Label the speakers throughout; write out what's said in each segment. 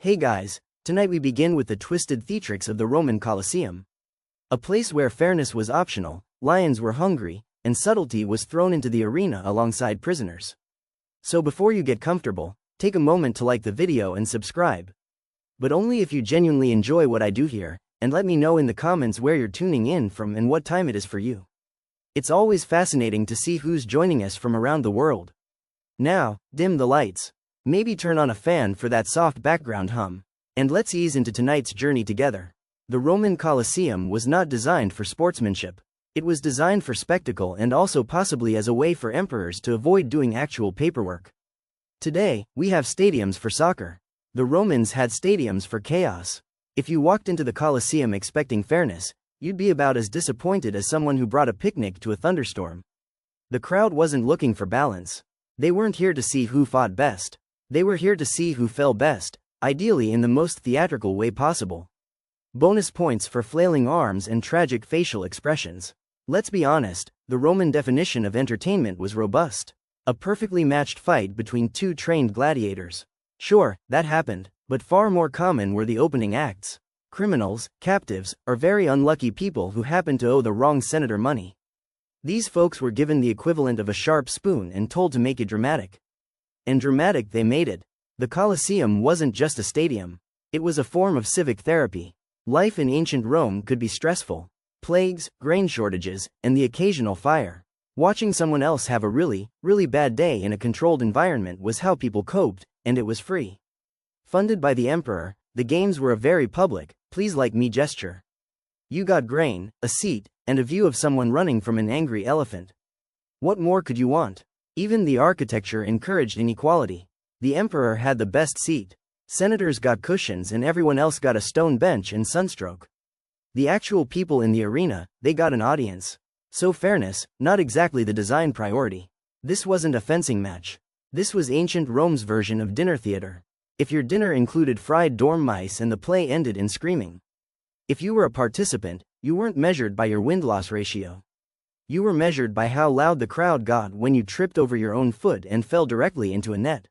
Speaker 1: Hey guys, tonight we begin with the twisted theatrics of the Roman Colosseum. A place where fairness was optional, lions were hungry, and subtlety was thrown into the arena alongside prisoners. So before you get comfortable, take a moment to like the video and subscribe. But only if you genuinely enjoy what I do here, and let me know in the comments where you're tuning in from and what time it is for you. It's always fascinating to see who's joining us from around the world. Now, dim the lights. Maybe turn on a fan for that soft background hum. And let's ease into tonight's journey together. The Roman Colosseum was not designed for sportsmanship. It was designed for spectacle and also possibly as a way for emperors to avoid doing actual paperwork. Today, we have stadiums for soccer. The Romans had stadiums for chaos. If you walked into the Colosseum expecting fairness, you'd be about as disappointed as someone who brought a picnic to a thunderstorm. The crowd wasn't looking for balance. They weren't here to see who fought best. They were here to see who fell best, ideally in the most theatrical way possible. Bonus points for flailing arms and tragic facial expressions. Let's be honest, the Roman definition of entertainment was robust. A perfectly matched fight between two trained gladiators. Sure, that happened, but far more common were the opening acts. Criminals, captives, or very unlucky people who happened to owe the wrong senator money. These folks were given the equivalent of a sharp spoon and told to make it dramatic. And dramatic they made it. The Colosseum wasn't just a stadium. It was a form of civic therapy. Life in ancient Rome could be stressful. Plagues, grain shortages, and the occasional fire. Watching someone else have a really bad day in a controlled environment was how people coped, and it was free. Funded by the emperor, the games were a very public, please like me gesture. You got grain, a seat, and a view of someone running from an angry elephant. What more could you want? Even the architecture encouraged inequality. The emperor had the best seat. Senators got cushions and everyone else got a stone bench and sunstroke. The actual people in the arena, they got an audience. So fairness, not exactly the design priority. This wasn't a fencing match. This was ancient Rome's version of dinner theater. If your dinner included fried dorm mice and the play ended in screaming. If you were a participant, you weren't measured by your win-loss ratio. You were measured by how loud the crowd got when you tripped over your own foot and fell directly into a net.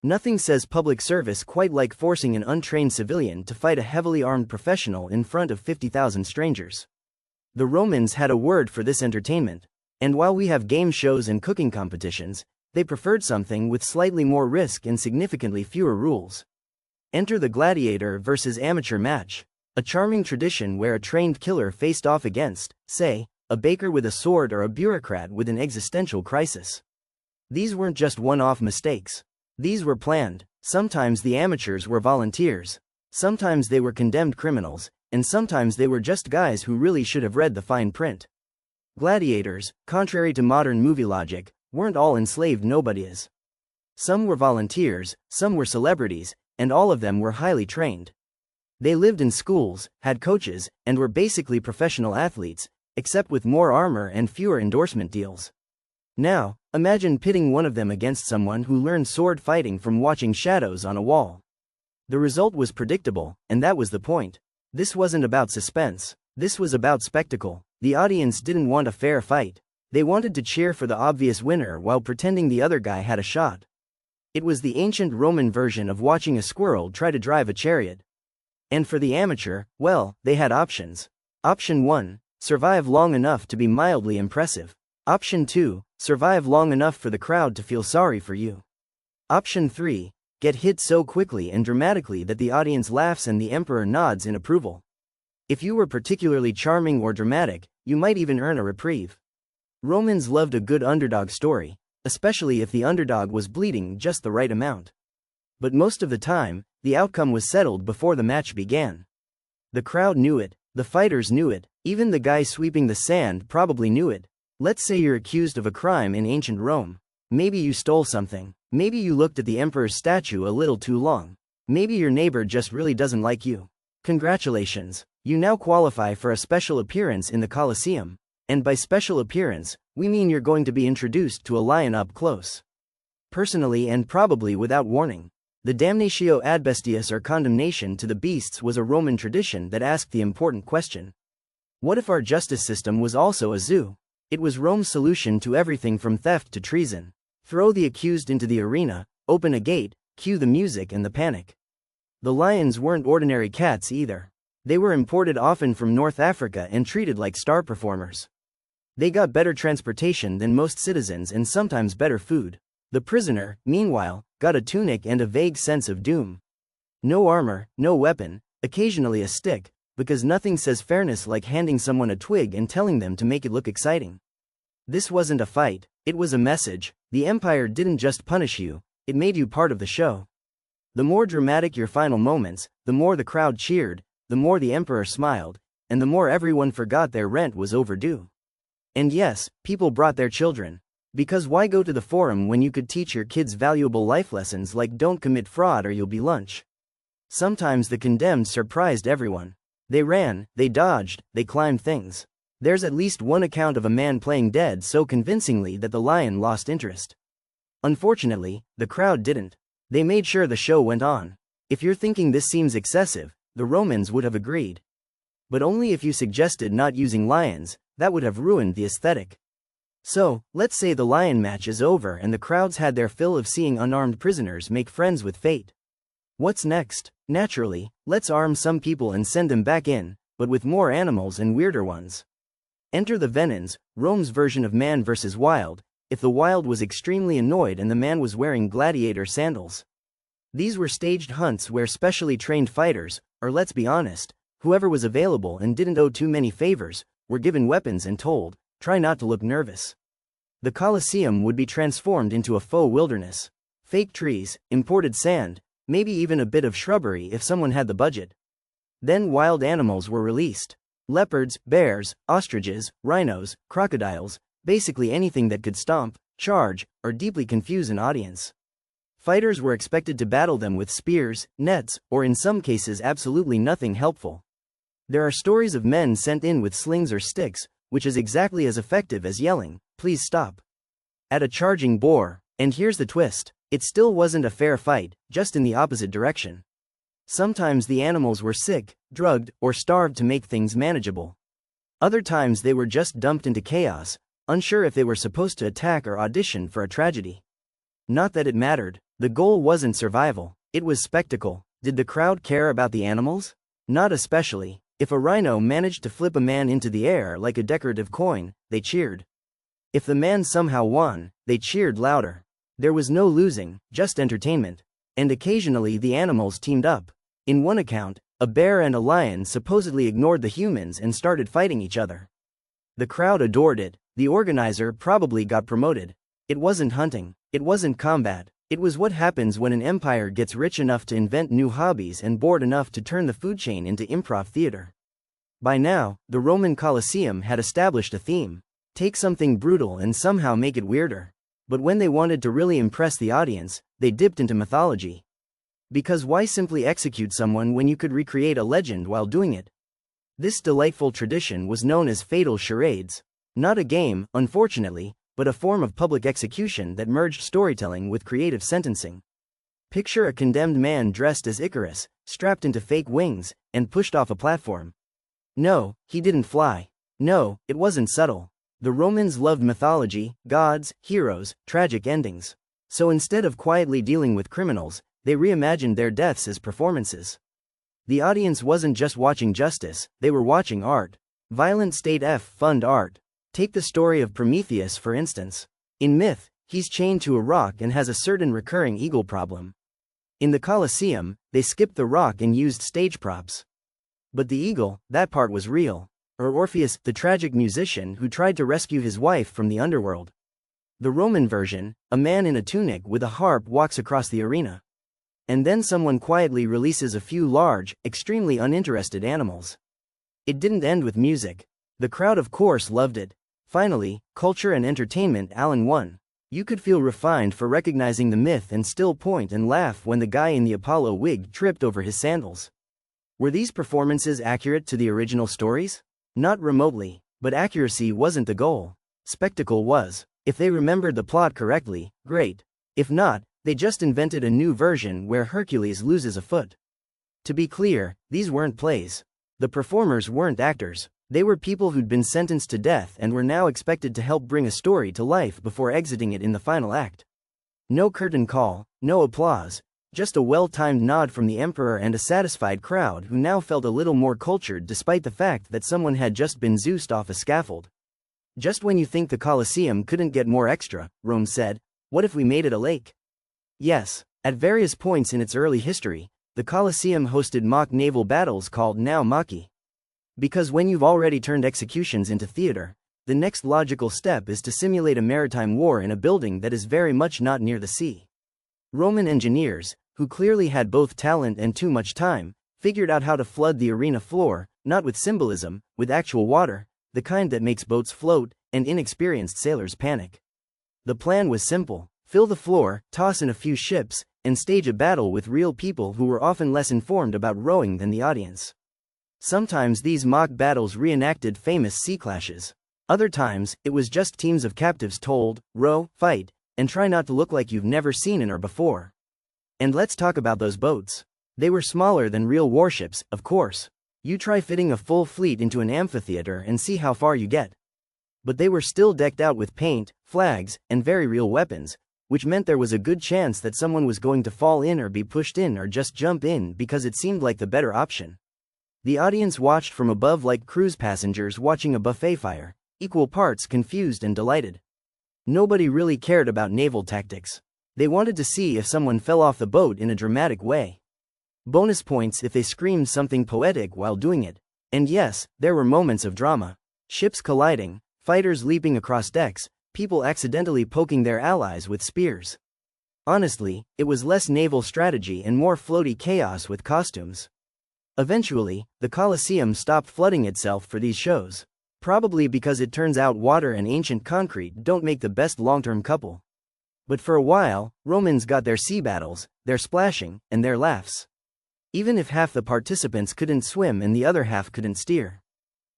Speaker 1: Nothing says public service quite like forcing an untrained civilian to fight a heavily armed professional in front of 50,000 strangers. The Romans had a word for this entertainment, and while we have game shows and cooking competitions, they preferred something with slightly more risk and significantly fewer rules. Enter the gladiator versus amateur match, a charming tradition where a trained killer faced off against, say, a baker with a sword or a bureaucrat with an existential crisis. These weren't just one-off mistakes. These were planned. Sometimes the amateurs were volunteers. Sometimes they were condemned criminals, and sometimes they were just guys who really should have read the fine print. Gladiators, contrary to modern movie logic, weren't all enslaved nobodies. Some were volunteers, some were celebrities, and all of them were highly trained. They lived in schools, had coaches, and were basically professional athletes, except with more armor and fewer endorsement deals. Now, imagine pitting one of them against someone who learned sword fighting from watching shadows on a wall. The result was predictable, and that was the point. This wasn't about suspense. This was about spectacle. The audience didn't want a fair fight. They wanted to cheer for the obvious winner while pretending the other guy had a shot. It was the ancient Roman version of watching a squirrel try to drive a chariot. And for the amateur, well, they had options. Option 1. Survive long enough to be mildly impressive. Option 2. Survive long enough for the crowd to feel sorry for you. Option 3. Get hit so quickly and dramatically that the audience laughs and the emperor nods in approval. If you were particularly charming or dramatic, you might even earn a reprieve. Romans loved a good underdog story, especially if the underdog was bleeding just the right amount. But most of the time, the outcome was settled before the match began. The crowd knew it, the fighters knew it, even the guy sweeping the sand probably knew it. Let's say you're accused of a crime in ancient Rome. Maybe you stole something. Maybe you looked at the emperor's statue a little too long. Maybe your neighbor just really doesn't like you. Congratulations, you now qualify for a special appearance in the Colosseum. And by special appearance, we mean you're going to be introduced to a lion up close. Personally and probably without warning. The damnatio ad bestias or condemnation to the beasts was a Roman tradition that asked the important question. What if our justice system was also a zoo? It was Rome's solution to everything from theft to treason. Throw the accused into the arena, open a gate, cue the music and the panic. The lions weren't ordinary cats either. They were imported often from North Africa and treated like star performers. They got better transportation than most citizens and sometimes better food. The prisoner, meanwhile, got a tunic and a vague sense of doom. No armor, no weapon, occasionally a stick, because nothing says fairness like handing someone a twig and telling them to make it look exciting. This wasn't a fight, it was a message. The Empire didn't just punish you, it made you part of the show. The more dramatic your final moments, the more the crowd cheered, the more the Emperor smiled, and the more everyone forgot their rent was overdue. And yes, people brought their children. Because why go to the forum when you could teach your kids valuable life lessons like don't commit fraud or you'll be lunch? Sometimes the condemned surprised everyone. They ran, they dodged, they climbed things. There's at least one account of a man playing dead so convincingly that the lion lost interest. Unfortunately, the crowd didn't. They made sure the show went on. If you're thinking this seems excessive, the Romans would have agreed. But only if you suggested not using lions, that would have ruined the aesthetic. So, let's say the lion match is over and the crowds had their fill of seeing unarmed prisoners make friends with fate. What's next? Naturally, let's arm some people and send them back in, but with more animals and weirder ones. Enter the Venons, Rome's version of man versus wild, if the wild was extremely annoyed and the man was wearing gladiator sandals. These were staged hunts where specially trained fighters, or let's be honest, whoever was available and didn't owe too many favors, were given weapons and told, try not to look nervous. The Colosseum would be transformed into a faux wilderness. Fake trees, imported sand, maybe even a bit of shrubbery if someone had the budget. Then wild animals were released. Leopards, bears, ostriches, rhinos, crocodiles, basically anything that could stomp, charge, or deeply confuse an audience. Fighters were expected to battle them with spears, nets, or in some cases absolutely nothing helpful. There are stories of men sent in with slings or sticks, which is exactly as effective as yelling, "Please stop," at a charging boar. And here's the twist. It still wasn't a fair fight, just in the opposite direction. Sometimes the animals were sick, drugged, or starved to make things manageable. Other times they were just dumped into chaos, unsure if they were supposed to attack or audition for a tragedy. Not that it mattered. The goal wasn't survival, it was spectacle. Did the crowd care about the animals? Not especially. If a rhino managed to flip a man into the air like a decorative coin, they cheered. If the man somehow won, they cheered louder. There was no losing, just entertainment. And occasionally the animals teamed up. In one account, a bear and a lion supposedly ignored the humans and started fighting each other. The crowd adored it. The organizer probably got promoted. It wasn't hunting. It wasn't combat. It was what happens when an empire gets rich enough to invent new hobbies and bored enough to turn the food chain into improv theater. By now, the Roman Colosseum had established a theme. Take something brutal and somehow make it weirder. But when they wanted to really impress the audience, they dipped into mythology. Because why simply execute someone when you could recreate a legend while doing it? This delightful tradition was known as fatal charades. Not a game, unfortunately, but a form of public execution that merged storytelling with creative sentencing. Picture a condemned man dressed as Icarus, strapped into fake wings, and pushed off a platform. No, he didn't fly. No, it wasn't subtle. The Romans loved mythology, gods, heroes, tragic endings. So instead of quietly dealing with criminals, they reimagined their deaths as performances. The audience wasn't just watching justice, they were watching art. Violent state fund art. Take the story of Prometheus for instance. In myth, he's chained to a rock and has a certain recurring ego problem. In the Colosseum, they skipped the rock and used stage props. But the eagle, that part was real. Or Orpheus, the tragic musician who tried to rescue his wife from the underworld. The Roman version, a man in a tunic with a harp walks across the arena. And then someone quietly releases a few large, extremely uninterested animals. It didn't end with music. The crowd of course loved it. Finally, culture and entertainment Alan won. You could feel refined for recognizing the myth and still point and laugh when the guy in the Apollo wig tripped over his sandals. Were these performances accurate to the original stories? Not remotely, but accuracy wasn't the goal. Spectacle was. If they remembered the plot correctly, great. If not, they just invented a new version where Hercules loses a foot. To be clear, these weren't plays. The performers weren't actors. They were people who'd been sentenced to death and were now expected to help bring a story to life before exiting it in the final act. No curtain call, no applause, Just a well-timed nod from the emperor and a satisfied crowd who now felt a little more cultured despite the fact that someone had just been Zeused off a scaffold. Just when you think the Colosseum couldn't get more extra, Rome said, what if we made it a lake? Yes, at various points in its early history, the Colosseum hosted mock naval battles called naumachii. Because when you've already turned executions into theater, the next logical step is to simulate a maritime war in a building that is very much not near the sea. Roman engineers, who clearly had both talent and too much time, figured out how to flood the arena floor, not with symbolism, with actual water, the kind that makes boats float, and inexperienced sailors panic. The plan was simple: fill the floor, toss in a few ships, and stage a battle with real people who were often less informed about rowing than the audience. Sometimes these mock battles reenacted famous sea clashes. Other times, it was just teams of captives told, row, fight, and try not to look like you've never seen an oar before. And let's talk about those boats. They were smaller than real warships, of course. You try fitting a full fleet into an amphitheater and see how far you get. But they were still decked out with paint, flags, and very real weapons, which meant there was a good chance that someone was going to fall in or be pushed in or just jump in because it seemed like the better option. The audience watched from above like cruise passengers watching a buffet fire, equal parts confused and delighted. Nobody really cared about naval tactics. They wanted to see if someone fell off the boat in a dramatic way. Bonus points if they screamed something poetic while doing it. And yes, there were moments of drama. Ships colliding, fighters leaping across decks, people accidentally poking their allies with spears. Honestly, it was less naval strategy and more floaty chaos with costumes. Eventually, the Colosseum stopped flooding itself for these shows. Probably because it turns out water and ancient concrete don't make the best long-term couple. But for a while, Romans got their sea battles, their splashing, and their laughs. Even if half the participants couldn't swim and the other half couldn't steer.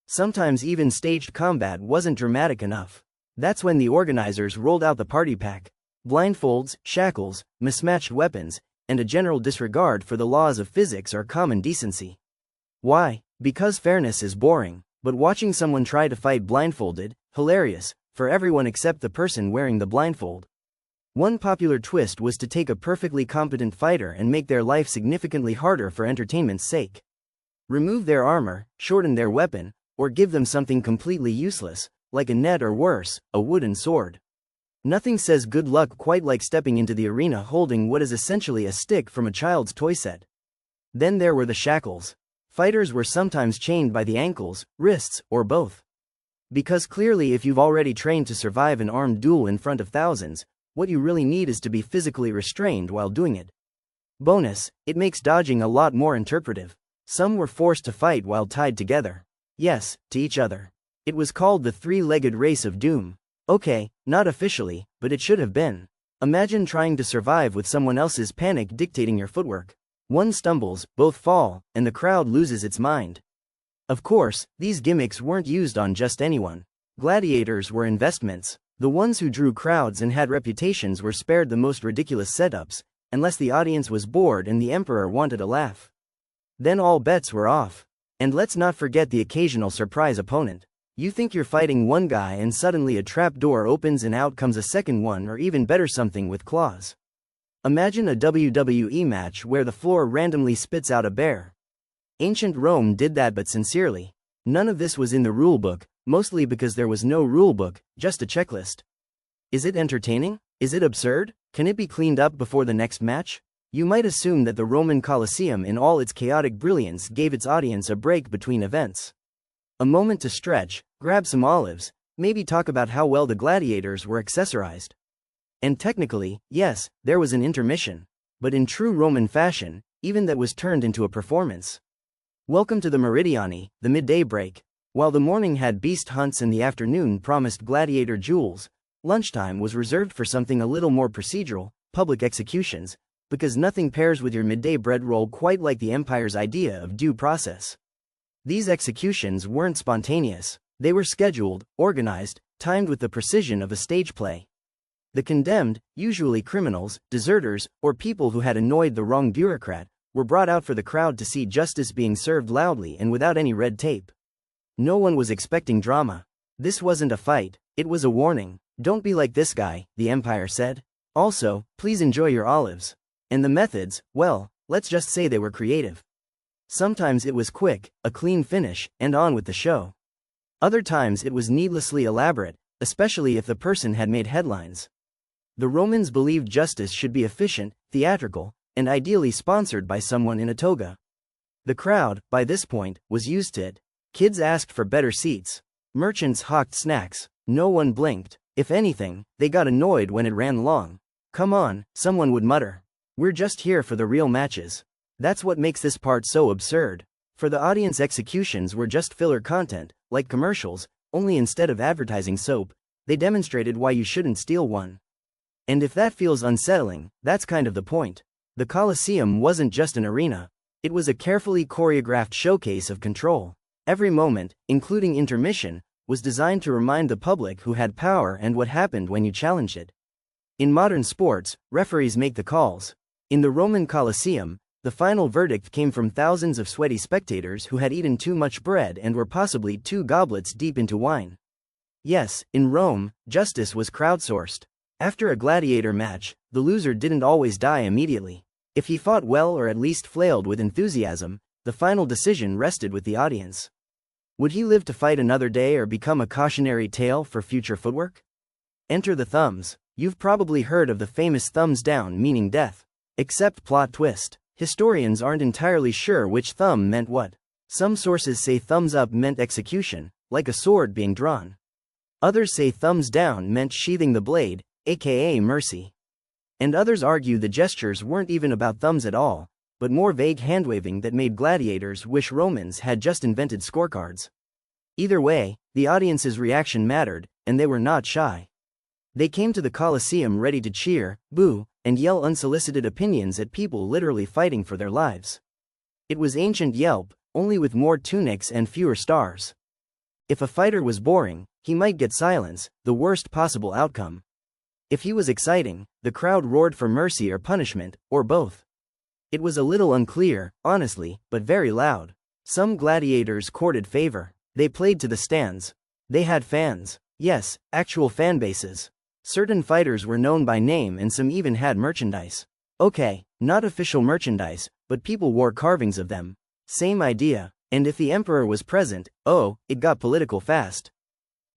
Speaker 1: Sometimes even staged combat wasn't dramatic enough. That's when the organizers rolled out the party pack. Blindfolds, shackles, mismatched weapons, and a general disregard for the laws of physics or common decency. Why? Because fairness is boring, but watching someone try to fight blindfolded, hilarious, for everyone except the person wearing the blindfold. One popular twist was to take a perfectly competent fighter and make their life significantly harder for entertainment's sake. Remove their armor, shorten their weapon, or give them something completely useless, like a net or worse, a wooden sword. Nothing says good luck quite like stepping into the arena holding what is essentially a stick from a child's toy set. Then there were the shackles. Fighters were sometimes chained by the ankles, wrists, or both. Because clearly if you've already trained to survive an armed duel in front of thousands, what you really need is to be physically restrained while doing it. Bonus, it makes dodging a lot more interpretive. Some were forced to fight while tied together. Yes, to each other. It was called the three-legged race of doom. Okay, not officially, but it should have been. Imagine trying to survive with someone else's panic dictating your footwork. One stumbles, both fall, and the crowd loses its mind. Of course, these gimmicks weren't used on just anyone. Gladiators were investments. The ones who drew crowds and had reputations were spared the most ridiculous setups, unless the audience was bored and the emperor wanted a laugh. Then all bets were off. And let's not forget the occasional surprise opponent. You think you're fighting one guy and suddenly a trap door opens and out comes a second one, or even better, something with claws. Imagine a WWE match where the floor randomly spits out a bear. Ancient Rome did that, but sincerely. None of this was in the rulebook, mostly because there was no rulebook, just a checklist. Is it entertaining? Is it absurd? Can it be cleaned up before the next match? You might assume that the Roman Colosseum in all its chaotic brilliance gave its audience a break between events. A moment to stretch, grab some olives, maybe talk about how well the gladiators were accessorized. And technically, yes, there was an intermission. But in true Roman fashion, even that was turned into a performance. Welcome to the Meridiani, the midday break. While the morning had beast hunts and the afternoon promised gladiator duels, lunchtime was reserved for something a little more procedural, public executions, because nothing pairs with your midday bread roll quite like the empire's idea of due process. These executions weren't spontaneous. They were scheduled, organized, timed with the precision of a stage play. The condemned, usually criminals, deserters, or people who had annoyed the wrong bureaucrat, were brought out for the crowd to see justice being served loudly and without any red tape. No one was expecting drama. This wasn't a fight, it was a warning. Don't be like this guy, the empire said. Also, please enjoy your olives. And the methods, well, let's just say they were creative. Sometimes it was quick, a clean finish, and on with the show. Other times it was needlessly elaborate, especially if the person had made headlines. The Romans believed justice should be efficient, theatrical, and ideally sponsored by someone in a toga. The crowd, by this point, was used to it. Kids asked for better seats. Merchants hawked snacks. No one blinked. If anything, they got annoyed when it ran long. "Come on," someone would mutter. "We're just here for the real matches." That's what makes this part so absurd. For the audience, executions were just filler content, like commercials, only instead of advertising soap, they demonstrated why you shouldn't steal one. And if that feels unsettling, that's kind of the point. The Colosseum wasn't just an arena. It was a carefully choreographed showcase of control. Every moment, including intermission, was designed to remind the public who had power and what happened when you challenged it. In modern sports, referees make the calls. In the Roman Colosseum, the final verdict came from thousands of sweaty spectators who had eaten too much bread and were possibly 2 goblets deep into wine. Yes, in Rome, justice was crowdsourced. After a gladiator match, the loser didn't always die immediately. If he fought well or at least flailed with enthusiasm, the final decision rested with the audience. Would he live to fight another day or become a cautionary tale for future footwork? Enter the thumbs. You've probably heard of the famous thumbs down meaning death. Except plot twist. Historians aren't entirely sure which thumb meant what. Some sources say thumbs up meant execution, like a sword being drawn. Others say thumbs down meant sheathing the blade, aka mercy. And others argue the gestures weren't even about thumbs at all, but more vague handwaving that made gladiators wish Romans had just invented scorecards. Either way, the audience's reaction mattered, and they were not shy. They came to the Colosseum ready to cheer, boo, and yell unsolicited opinions at people literally fighting for their lives. It was ancient Yelp, only with more tunics and fewer stars. If a fighter was boring, he might get silence, the worst possible outcome. If he was exciting, the crowd roared for mercy or punishment, or both. It was a little unclear, honestly, but very loud. Some gladiators courted favor. They played to the stands. They had fans. Yes, actual fan bases. Certain fighters were known by name and some even had merchandise. Okay, not official merchandise, but people wore carvings of them. Same idea. And if the emperor was present, oh, it got political fast.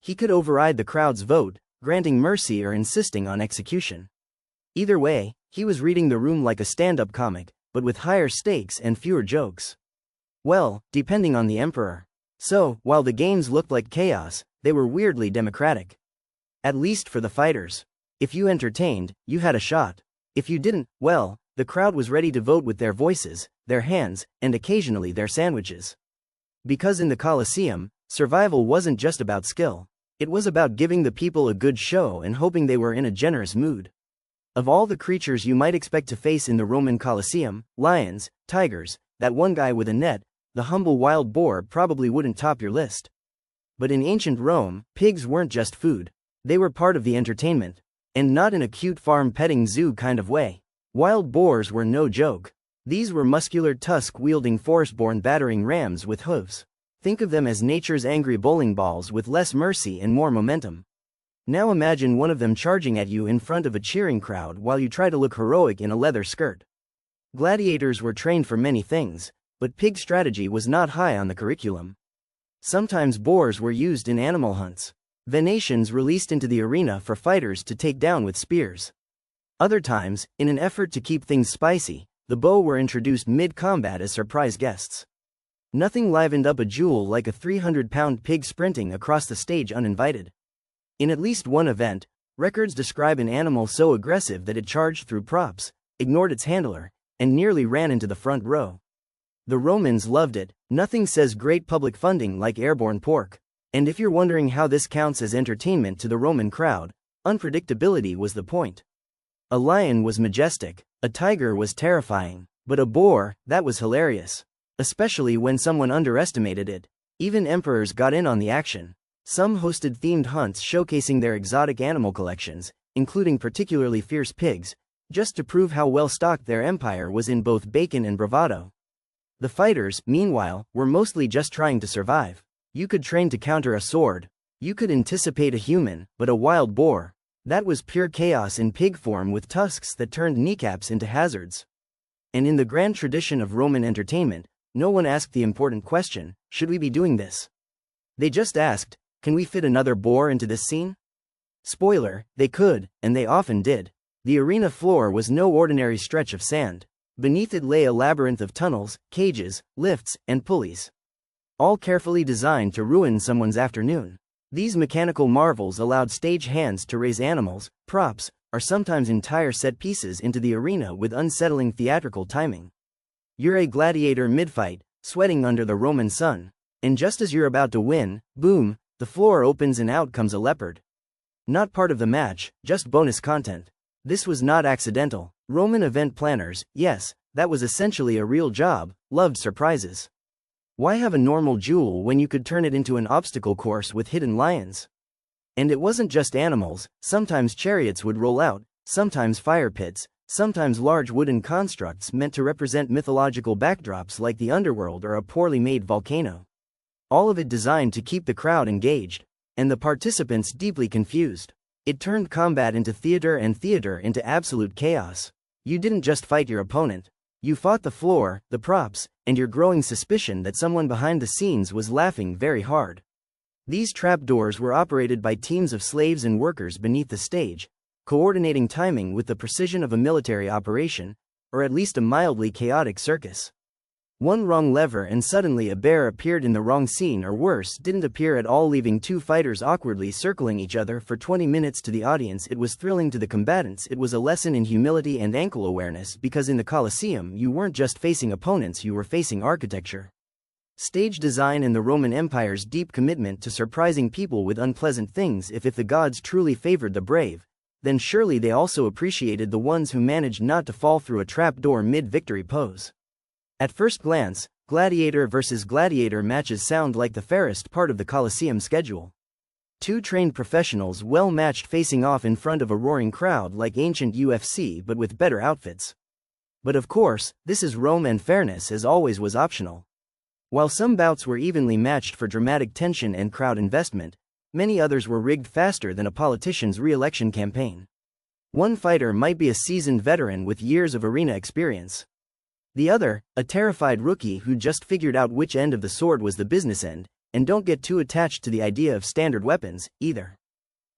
Speaker 1: He could override the crowd's vote, granting mercy or insisting on execution. Either way, he was reading the room like a stand-up comic, but with higher stakes and fewer jokes. Well, depending on the emperor. So, while the games looked like chaos, they were weirdly democratic. At least for the fighters. If you entertained, you had a shot. If you didn't, well, the crowd was ready to vote with their voices, their hands, and occasionally their sandwiches. Because in the Colosseum, survival wasn't just about skill. It was about giving the people a good show and hoping they were in a generous mood. Of all the creatures you might expect to face in the Roman Colosseum, lions, tigers, that one guy with a net, the humble wild boar probably wouldn't top your list. But in ancient Rome, pigs weren't just food. They were part of the entertainment. And not in a cute farm-petting zoo kind of way. Wild boars were no joke. These were muscular tusk-wielding forest-born battering rams with hooves. Think of them as nature's angry bowling balls with less mercy and more momentum. Now imagine one of them charging at you in front of a cheering crowd while you try to look heroic in a leather skirt. Gladiators were trained for many things, but pig strategy was not high on the curriculum. Sometimes boars were used in animal hunts. Venations released into the arena for fighters to take down with spears. Other times, in an effort to keep things spicy, the bow were introduced mid-combat as surprise guests. Nothing livened up a duel like a 300-pound pig sprinting across the stage uninvited. In at least one event, records describe an animal so aggressive that it charged through props, ignored its handler, and nearly ran into the front row. The Romans loved it. Nothing says great public funding like airborne pork. And if you're wondering how this counts as entertainment to the Roman crowd, unpredictability was the point. A lion was majestic, a tiger was terrifying, but a boar, that was hilarious. Especially when someone underestimated it. Even emperors got in on the action. Some hosted themed hunts showcasing their exotic animal collections, including particularly fierce pigs, just to prove how well stocked their empire was in both bacon and bravado. The fighters, meanwhile, were mostly just trying to survive. You could train to counter a sword. You could anticipate a human, but a wild boar. That was pure chaos in pig form with tusks that turned kneecaps into hazards. And in the grand tradition of Roman entertainment, no one asked the important question, should we be doing this? They just asked, can we fit another boar into this scene? Spoiler, they could, and they often did. The arena floor was no ordinary stretch of sand. Beneath it lay a labyrinth of tunnels, cages, lifts, and pulleys. All carefully designed to ruin someone's afternoon. These mechanical marvels allowed stage hands to raise animals, props, or sometimes entire set pieces into the arena with unsettling theatrical timing. You're a gladiator mid-fight, sweating under the Roman sun, and just as you're about to win, boom, the floor opens and out comes a leopard. Not part of the match, just bonus content. This was not accidental. Roman event planners, yes, that was essentially a real job, loved surprises. Why have a normal jewel when you could turn it into an obstacle course with hidden lions? And it wasn't just animals, sometimes chariots would roll out, sometimes fire pits, sometimes large wooden constructs meant to represent mythological backdrops like the underworld or a poorly made volcano. All of it designed to keep the crowd engaged, and the participants deeply confused. It turned combat into theater and theater into absolute chaos. You didn't just fight your opponent. You fought the floor, the props, and your growing suspicion that someone behind the scenes was laughing very hard. These trapdoors were operated by teams of slaves and workers beneath the stage, coordinating timing with the precision of a military operation, or at least a mildly chaotic circus. One wrong lever and suddenly a bear appeared in the wrong scene, or worse, didn't appear at all, leaving two fighters awkwardly circling each other for 20 minutes. To the audience it was thrilling, to the combatants it was a lesson in humility and ankle awareness, because in the Colosseum you weren't just facing opponents, you were facing architecture. Stage design and the Roman Empire's deep commitment to surprising people with unpleasant things. If the gods truly favored the brave, then surely they also appreciated the ones who managed not to fall through a trapdoor mid-victory pose. At first glance, gladiator versus gladiator matches sound like the fairest part of the Colosseum schedule. Two trained professionals well matched facing off in front of a roaring crowd like ancient UFC, but with better outfits. But of course, this is Rome, and fairness as always was optional. While some bouts were evenly matched for dramatic tension and crowd investment, many others were rigged faster than a politician's re-election campaign. One fighter might be a seasoned veteran with years of arena experience. The other, a terrified rookie who just figured out which end of the sword was the business end, and don't get too attached to the idea of standard weapons, either.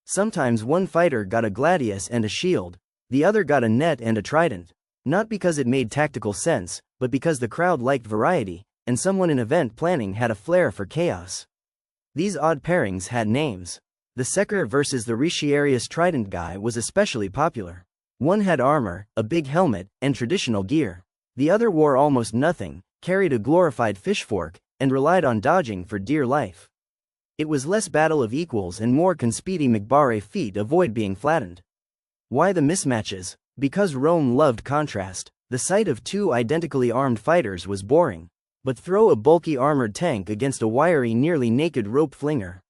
Speaker 1: Sometimes one fighter got a gladius and a shield, the other got a net and a trident. Not because it made tactical sense, but because the crowd liked variety, and someone in event planning had a flair for chaos. These odd pairings had names. The Secker versus the Ricciarius Trident guy was especially popular. One had armor, a big helmet, and traditional gear. The other wore almost nothing, carried a glorified fish fork, and relied on dodging for dear life. It was less battle of equals and more conspedi McBare feet, avoid being flattened. Why the mismatches? Because Rome loved contrast. The sight of two identically armed fighters was boring. But throw a bulky armored tank against a wiry, nearly naked rope flinger.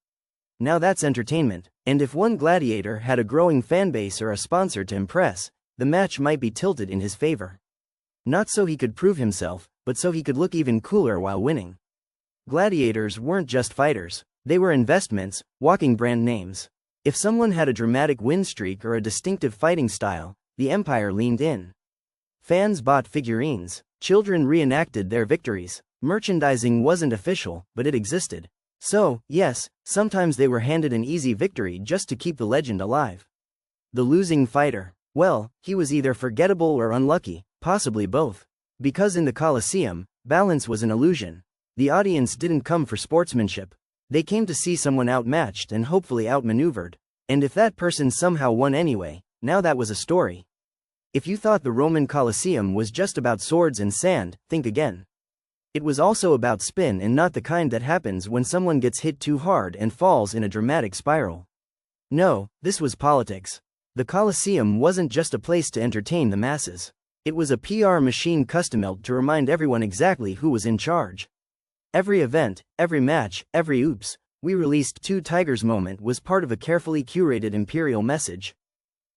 Speaker 1: Now that's entertainment. And if one gladiator had a growing fanbase or a sponsor to impress, the match might be tilted in his favor. Not so he could prove himself, but so he could look even cooler while winning. Gladiators weren't just fighters, they were investments, walking brand names. If someone had a dramatic win streak or a distinctive fighting style, the empire leaned in. Fans bought figurines, children reenacted their victories. Merchandising wasn't official, but it existed. So, yes, sometimes they were handed an easy victory just to keep the legend alive. The losing fighter, well, he was either forgettable or unlucky, possibly both. Because in the Colosseum, balance was an illusion. The audience didn't come for sportsmanship. They came to see someone outmatched and hopefully outmaneuvered. And if that person somehow won anyway, now that was a story. If you thought the Roman Colosseum was just about swords and sand, think again. It was also about spin, and not the kind that happens when someone gets hit too hard and falls in a dramatic spiral. No, this was politics. The Colosseum wasn't just a place to entertain the masses. It was a PR machine custom-built to remind everyone exactly who was in charge. Every event, every match, every oops, we released two tigers moment was part of a carefully curated imperial message.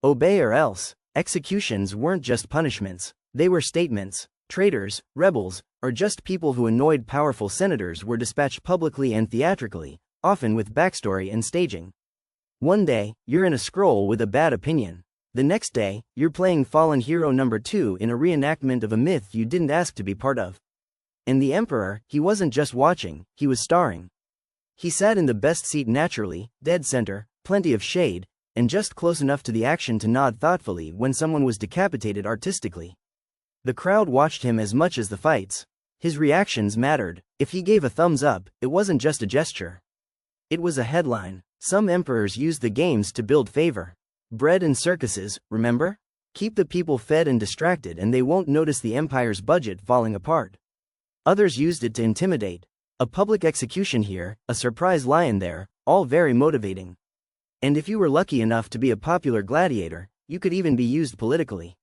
Speaker 1: Obey or else. Executions weren't just punishments, they were statements. Traitors, rebels, or just people who annoyed powerful senators were dispatched publicly and theatrically, often with backstory and staging. One day, you're in a scroll with a bad opinion. The next day, you're playing Fallen Hero number 2 in a reenactment of a myth you didn't ask to be part of. And the Emperor, he wasn't just watching, he was starring. He sat in the best seat naturally, dead center, plenty of shade, and just close enough to the action to nod thoughtfully when someone was decapitated artistically. The crowd watched him as much as the fights. His reactions mattered. If he gave a thumbs up, it wasn't just a gesture. It was a headline. Some emperors used the games to build favor. Bread and circuses, remember? Keep the people fed and distracted and they won't notice the empire's budget falling apart. Others used it to intimidate. A public execution here, a surprise lion there, all very motivating. And if you were lucky enough to be a popular gladiator, you could even be used politically.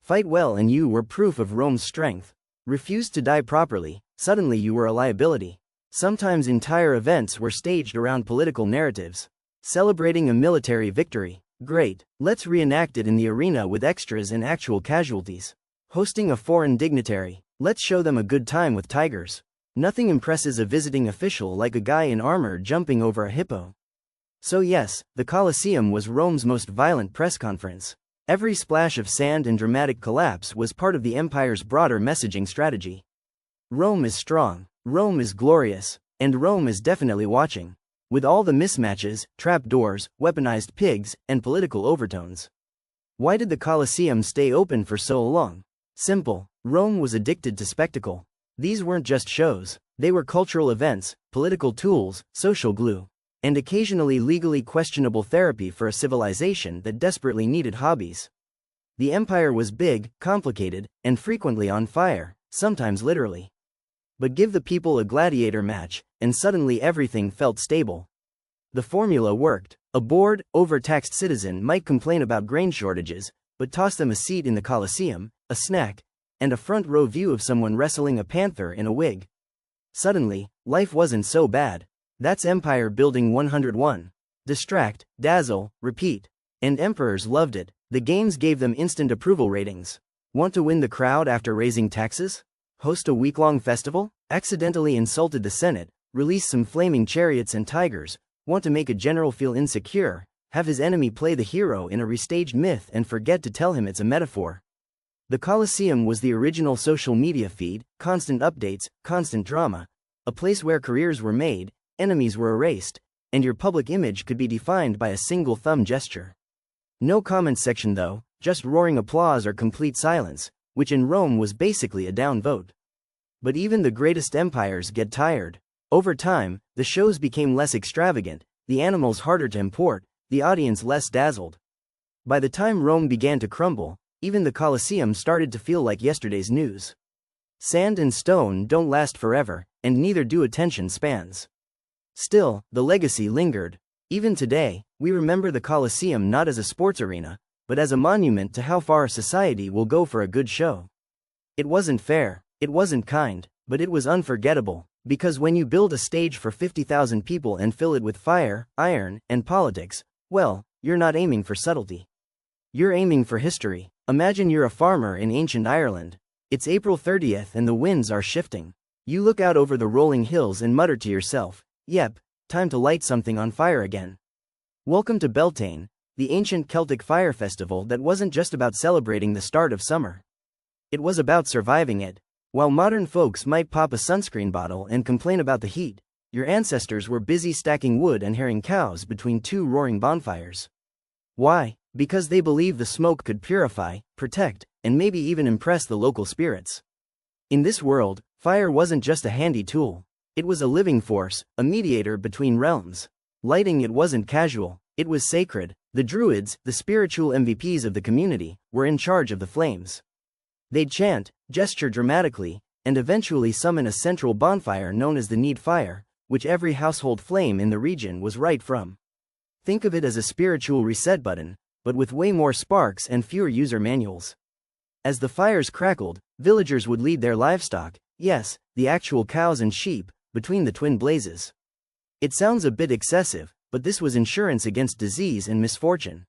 Speaker 1: Fight well and you were proof of Rome's strength. Refuse to die properly, suddenly you were a liability. Sometimes entire events were staged around political narratives. Celebrating a military victory. Great, let's reenact it in the arena with extras and actual casualties. Hosting a foreign dignitary. Let's show them a good time with tigers. Nothing impresses a visiting official like a guy in armor jumping over a hippo. So yes, the Colosseum was Rome's most violent press conference. Every splash of sand and dramatic collapse was part of the empire's broader messaging strategy. Rome is strong, Rome is glorious, and Rome is definitely watching. With all the mismatches, trapdoors, weaponized pigs, and political overtones. Why did the Colosseum stay open for so long? Simple, Rome was addicted to spectacle. These weren't just shows, they were cultural events, political tools, social glue, and occasionally legally questionable therapy for a civilization that desperately needed hobbies. The empire was big, complicated, and frequently on fire, sometimes literally. But give the people a gladiator match, and suddenly everything felt stable. The formula worked. A bored, overtaxed citizen might complain about grain shortages, but toss them a seat in the Colosseum, a snack, and a front row view of someone wrestling a panther in a wig. Suddenly, life wasn't so bad. That's Empire Building 101. Distract, dazzle, repeat. And emperors loved it. The games gave them instant approval ratings. Want to win the crowd after raising taxes? Host a week-long festival? Accidentally insulted the Senate, release some flaming chariots and tigers? Want to make a general feel insecure? Have his enemy play the hero in a restaged myth and forget to tell him it's a metaphor. The Colosseum was the original social media feed, constant updates, constant drama, a place where careers were made, enemies were erased, and your public image could be defined by a single thumb gesture. No comment section though, just roaring applause or complete silence, which in Rome was basically a down vote. But even the greatest empires get tired. Over time, the shows became less extravagant, the animals harder to import, the audience less dazzled. By the time Rome began to crumble, even the Colosseum started to feel like yesterday's news. Sand and stone don't last forever, and neither do attention spans. Still, the legacy lingered. Even today, we remember the Colosseum not as a sports arena, but as a monument to how far society will go for a good show. It wasn't fair, it wasn't kind, but it was unforgettable, because when you build a stage for 50,000 people and fill it with fire, iron, and politics, well, you're not aiming for subtlety. You're aiming for history. Imagine you're a farmer in ancient Ireland. It's April 30th and the winds are shifting. You look out over the rolling hills and mutter to yourself, "Yep, time to light something on fire again." Welcome to Beltane, the ancient Celtic fire festival that wasn't just about celebrating the start of summer. It was about surviving it. While modern folks might pop a sunscreen bottle and complain about the heat, your ancestors were busy stacking wood and herring cows between two roaring bonfires. Why? Because they believed the smoke could purify, protect, and maybe even impress the local spirits. In this world, fire wasn't just a handy tool. It was a living force, a mediator between realms. Lighting it wasn't casual, it was sacred. The druids, the spiritual MVPs of the community, were in charge of the flames. They'd chant, gesture dramatically, and eventually summon a central bonfire known as the need fire, which every household flame in the region was right from. Think of it as a spiritual reset button, but with way more sparks and fewer user manuals. As the fires crackled, villagers would lead their livestock, yes, the actual cows and sheep, between the twin blazes. It sounds a bit excessive, but this was insurance against disease and misfortune.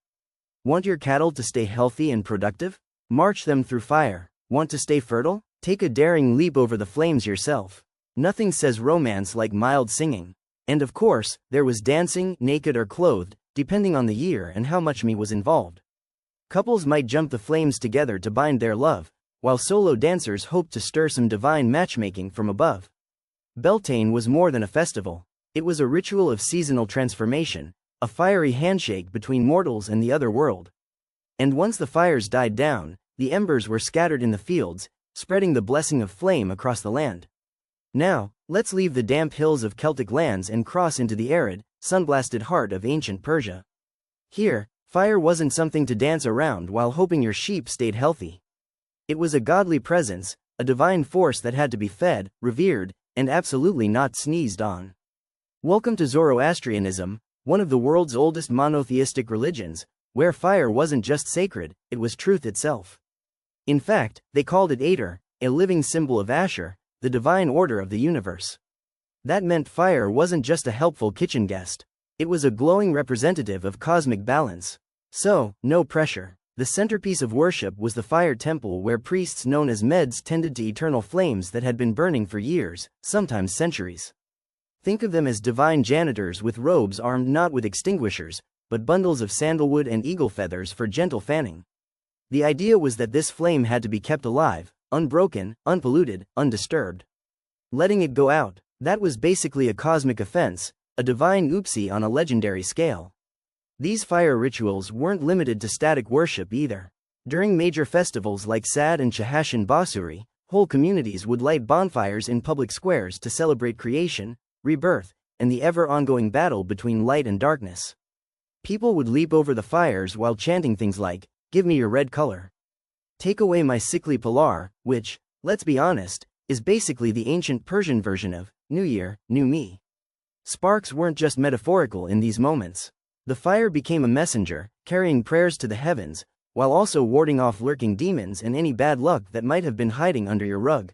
Speaker 1: Want your cattle to stay healthy and productive? March them through fire. Want to stay fertile? Take a daring leap over the flames yourself. Nothing says romance like mild singing. And of course, there was dancing, naked or clothed, depending on the year and how much me was involved. Couples might jump the flames together to bind their love, while solo dancers hoped to stir some divine matchmaking from above. Beltane was more than a festival. It was a ritual of seasonal transformation, a fiery handshake between mortals and the other world. And once the fires died down, the embers were scattered in the fields, spreading the blessing of flame across the land. Now, let's leave the damp hills of Celtic lands and cross into the arid, sun-blasted heart of ancient Persia. Here, fire wasn't something to dance around while hoping your sheep stayed healthy. It was a godly presence, a divine force that had to be fed, revered, and absolutely not sneezed on. Welcome to Zoroastrianism, one of the world's oldest monotheistic religions, where fire wasn't just sacred, it was truth itself. In fact, they called it Ater, a living symbol of Asher, the divine order of the universe. That meant fire wasn't just a helpful kitchen guest. It was a glowing representative of cosmic balance. So, no pressure. The centerpiece of worship was the fire temple where priests known as Meds tended to eternal flames that had been burning for years, sometimes centuries. Think of them as divine janitors with robes armed not with extinguishers, but bundles of sandalwood and eagle feathers for gentle fanning. The idea was that this flame had to be kept alive, unbroken, unpolluted, undisturbed. Letting it go out, that was basically a cosmic offense, a divine oopsie on a legendary scale. These fire rituals weren't limited to static worship either. During major festivals like Sad and Chahashan Basuri, whole communities would light bonfires in public squares to celebrate creation, rebirth, and the ever-ongoing battle between light and darkness. People would leap over the fires while chanting things like, "Give me your red color. Take away my sickly pilar," which, let's be honest, is basically the ancient Persian version of New Year, New Me. Sparks weren't just metaphorical in these moments. The fire became a messenger, carrying prayers to the heavens, while also warding off lurking demons and any bad luck that might have been hiding under your rug.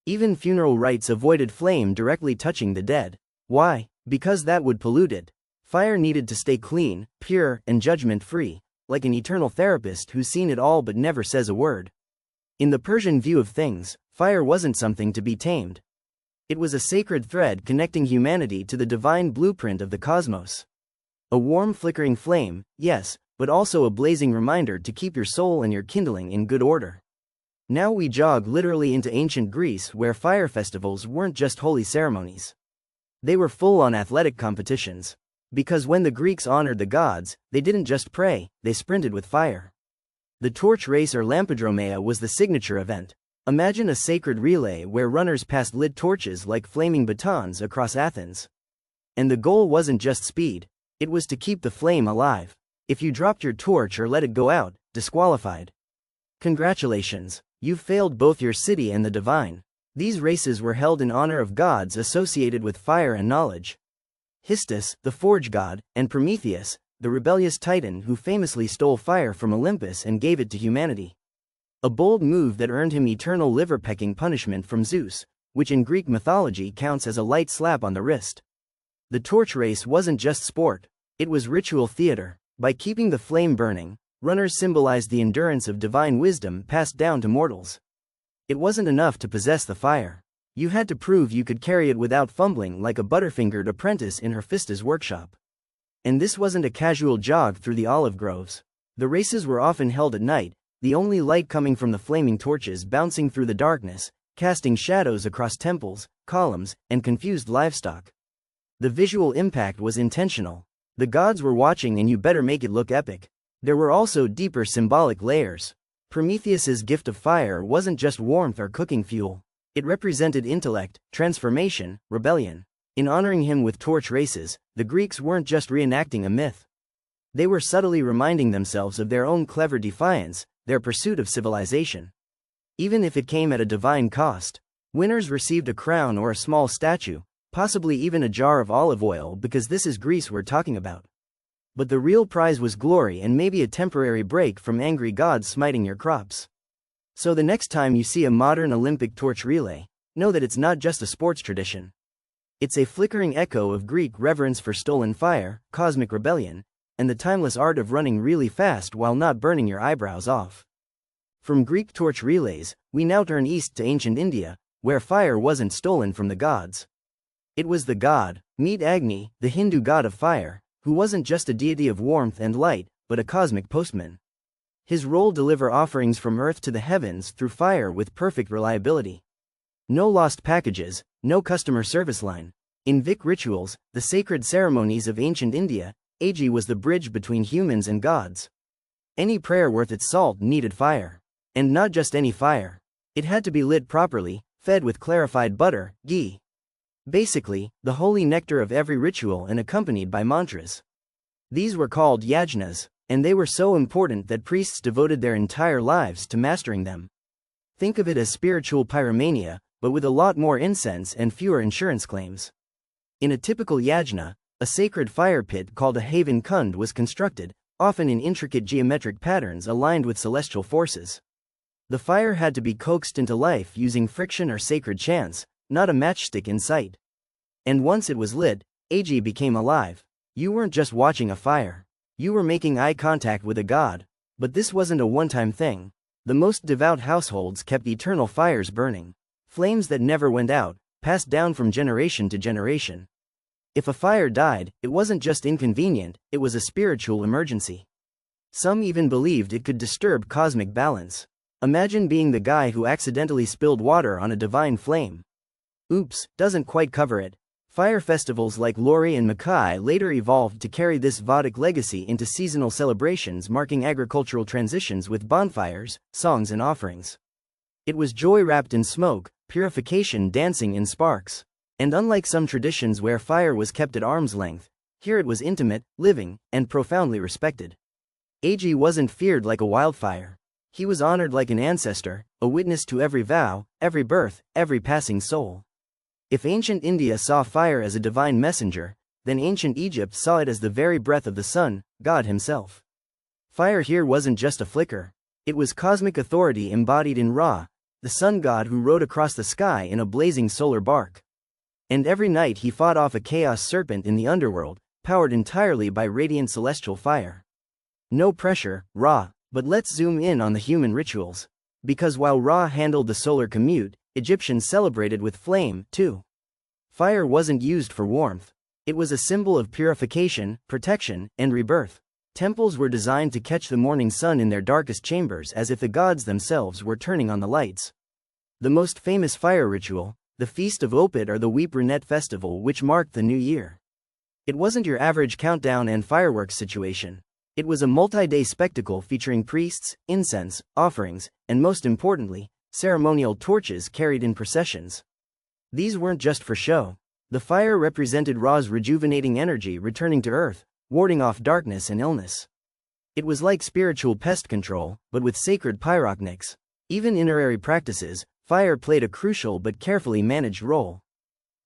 Speaker 1: Even funeral rites avoided flame directly touching the dead. Why? Because that would pollute it. Fire needed to stay clean, pure, and judgment-free, like an eternal therapist who's seen it all but never says a word. In the Persian view of things, fire wasn't something to be tamed. It was a sacred thread connecting humanity to the divine blueprint of the cosmos. A warm flickering flame, yes, but also a blazing reminder to keep your soul and your kindling in good order. Now we jog literally into ancient Greece where fire festivals weren't just holy ceremonies. They were full-on athletic competitions. Because when the Greeks honored the gods, they didn't just pray, they sprinted with fire. The torch race or lampodromea was the signature event. Imagine a sacred relay where runners passed lit torches like flaming batons across Athens. And the goal wasn't just speed. It was to keep the flame alive. If you dropped your torch or let it go out, disqualified. Congratulations, you've failed both your city and the divine. These races were held in honor of gods associated with fire and knowledge. Histus, the forge god, and Prometheus, the rebellious titan who famously stole fire from Olympus and gave it to humanity. A bold move that earned him eternal liver-pecking punishment from Zeus, which in Greek mythology counts as a light slap on the wrist. The torch race wasn't just sport, it was ritual theater. By keeping the flame burning, runners symbolized the endurance of divine wisdom passed down to mortals. It wasn't enough to possess the fire. You had to prove you could carry it without fumbling like a butterfingered apprentice in Hephaestus' workshop. And this wasn't a casual jog through the olive groves. The races were often held at night, the only light coming from the flaming torches bouncing through the darkness, casting shadows across temples, columns, and confused livestock. The visual impact was intentional. The gods were watching and you better make it look epic. There were also deeper symbolic layers. Prometheus's gift of fire wasn't just warmth or cooking fuel. It represented intellect, transformation, rebellion. In honoring him with torch races, the Greeks weren't just reenacting a myth. They were subtly reminding themselves of their own clever defiance, their pursuit of civilization. Even if it came at a divine cost, winners received a crown or a small statue, possibly even a jar of olive oil because this is Greece we're talking about. But the real prize was glory and maybe a temporary break from angry gods smiting your crops. So the next time you see a modern Olympic torch relay, know that it's not just a sports tradition. It's a flickering echo of Greek reverence for stolen fire, cosmic rebellion, and the timeless art of running really fast while not burning your eyebrows off. From Greek torch relays, we now turn east to ancient India, where fire wasn't stolen from the gods. It was the god, meet Agni, the Hindu god of fire, who wasn't just a deity of warmth and light, but a cosmic postman. His role deliver offerings from earth to the heavens through fire with perfect reliability. No lost packages, no customer service line. In Vik rituals, the sacred ceremonies of ancient India, Agi was the bridge between humans and gods. Any prayer worth its salt needed fire. And not just any fire. It had to be lit properly, fed with clarified butter, ghee. Basically, the holy nectar of every ritual and accompanied by mantras. These were called yajnas, and they were so important that priests devoted their entire lives to mastering them. Think of it as spiritual pyromania, but with a lot more incense and fewer insurance claims. In a typical yajna, a sacred fire pit called a haven kund was constructed, often in intricate geometric patterns aligned with celestial forces. The fire had to be coaxed into life using friction or sacred chants, not a matchstick in sight. And once it was lit, Agi became alive. You weren't just watching a fire. You were making eye contact with a god. But this wasn't a one-time thing. The most devout households kept eternal fires burning. Flames that never went out, passed down from generation to generation. If a fire died, it wasn't just inconvenient, it was a spiritual emergency. Some even believed it could disturb cosmic balance. Imagine being the guy who accidentally spilled water on a divine flame. Oops, doesn't quite cover it. Fire festivals like Lori and Mackay later evolved to carry this Vedic legacy into seasonal celebrations marking agricultural transitions with bonfires, songs and offerings. It was joy wrapped in smoke, purification dancing in sparks. And unlike some traditions where fire was kept at arm's length, here it was intimate, living, and profoundly respected. Agi wasn't feared like a wildfire. He was honored like an ancestor, a witness to every vow, every birth, every passing soul. If ancient India saw fire as a divine messenger, then ancient Egypt saw it as the very breath of the sun, God himself. Fire here wasn't just a flicker. It was cosmic authority embodied in Ra, the sun god who rode across the sky in a blazing solar bark. And every night he fought off a chaos serpent in the underworld, powered entirely by radiant celestial fire. No pressure, Ra, but let's zoom in on the human rituals. Because while Ra handled the solar commute, Egyptians celebrated with flame, too. Fire wasn't used for warmth. It was a symbol of purification, protection, and rebirth. Temples were designed to catch the morning sun in their darkest chambers as if the gods themselves were turning on the lights. The most famous fire ritual, the Feast of Opet or the Weep Brunette Festival, which marked the new year. It wasn't your average countdown and fireworks situation. It was a multi-day spectacle featuring priests, incense, offerings, and most importantly, ceremonial torches carried in processions. These weren't just for show. The fire represented Ra's rejuvenating energy returning to earth, warding off darkness and illness. It was like spiritual pest control, but with sacred pyrotechnics. Even in honorary practices, fire played a crucial but carefully managed role.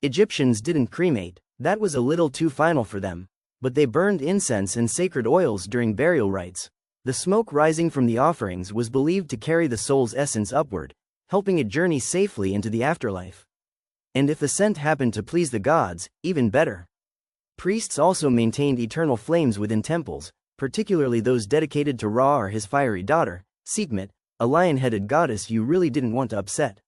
Speaker 1: Egyptians didn't cremate, that was a little too final for them. But they burned incense and sacred oils during burial rites. The smoke rising from the offerings was believed to carry the soul's essence upward, helping it journey safely into the afterlife. And if the scent happened to please the gods, even better. Priests also maintained eternal flames within temples, particularly those dedicated to Ra or his fiery daughter, Sekhmet, a lion-headed goddess you really didn't want to upset.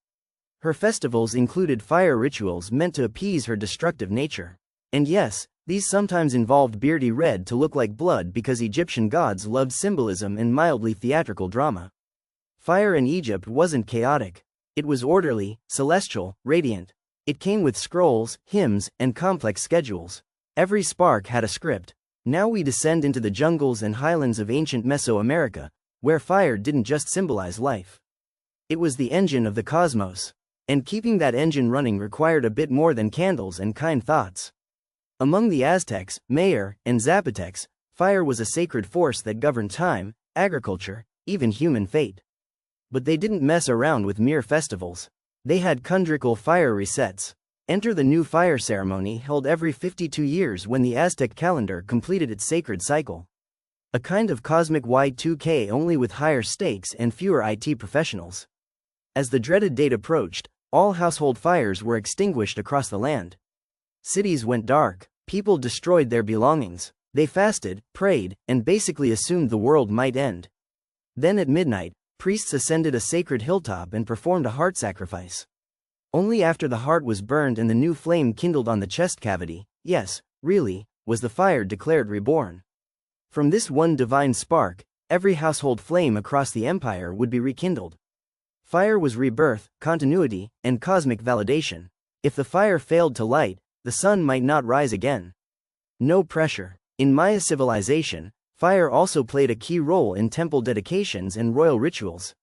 Speaker 1: Her festivals included fire rituals meant to appease her destructive nature. And yes, these sometimes involved beardy red to look like blood because Egyptian gods loved symbolism and mildly theatrical drama. Fire in Egypt wasn't chaotic. It was orderly, celestial, radiant. It came with scrolls, hymns, and complex schedules. Every spark had a script. Now we descend into the jungles and highlands of ancient Mesoamerica, where fire didn't just symbolize life. It was the engine of the cosmos. And keeping that engine running required a bit more than candles and kind thoughts. Among the Aztecs, Maya, and Zapotecs, fire was a sacred force that governed time, agriculture, even human fate. But they didn't mess around with mere festivals. They had kundrakal fire resets. Enter the new fire ceremony held every 52 years when the Aztec calendar completed its sacred cycle. A kind of cosmic Y2K only with higher stakes and fewer IT professionals. As the dreaded date approached, all household fires were extinguished across the land. Cities went dark. People destroyed their belongings. They fasted, prayed, and basically assumed the world might end. Then at midnight, priests ascended a sacred hilltop and performed a heart sacrifice. Only after the heart was burned and the new flame kindled on the chest cavity, yes, really, was the fire declared reborn. From this one divine spark, every household flame across the empire would be rekindled. Fire was rebirth, continuity, and cosmic validation. If the fire failed to light, the sun might not rise again. No pressure. In Maya civilization, fire also played a key role in temple dedications and royal rituals.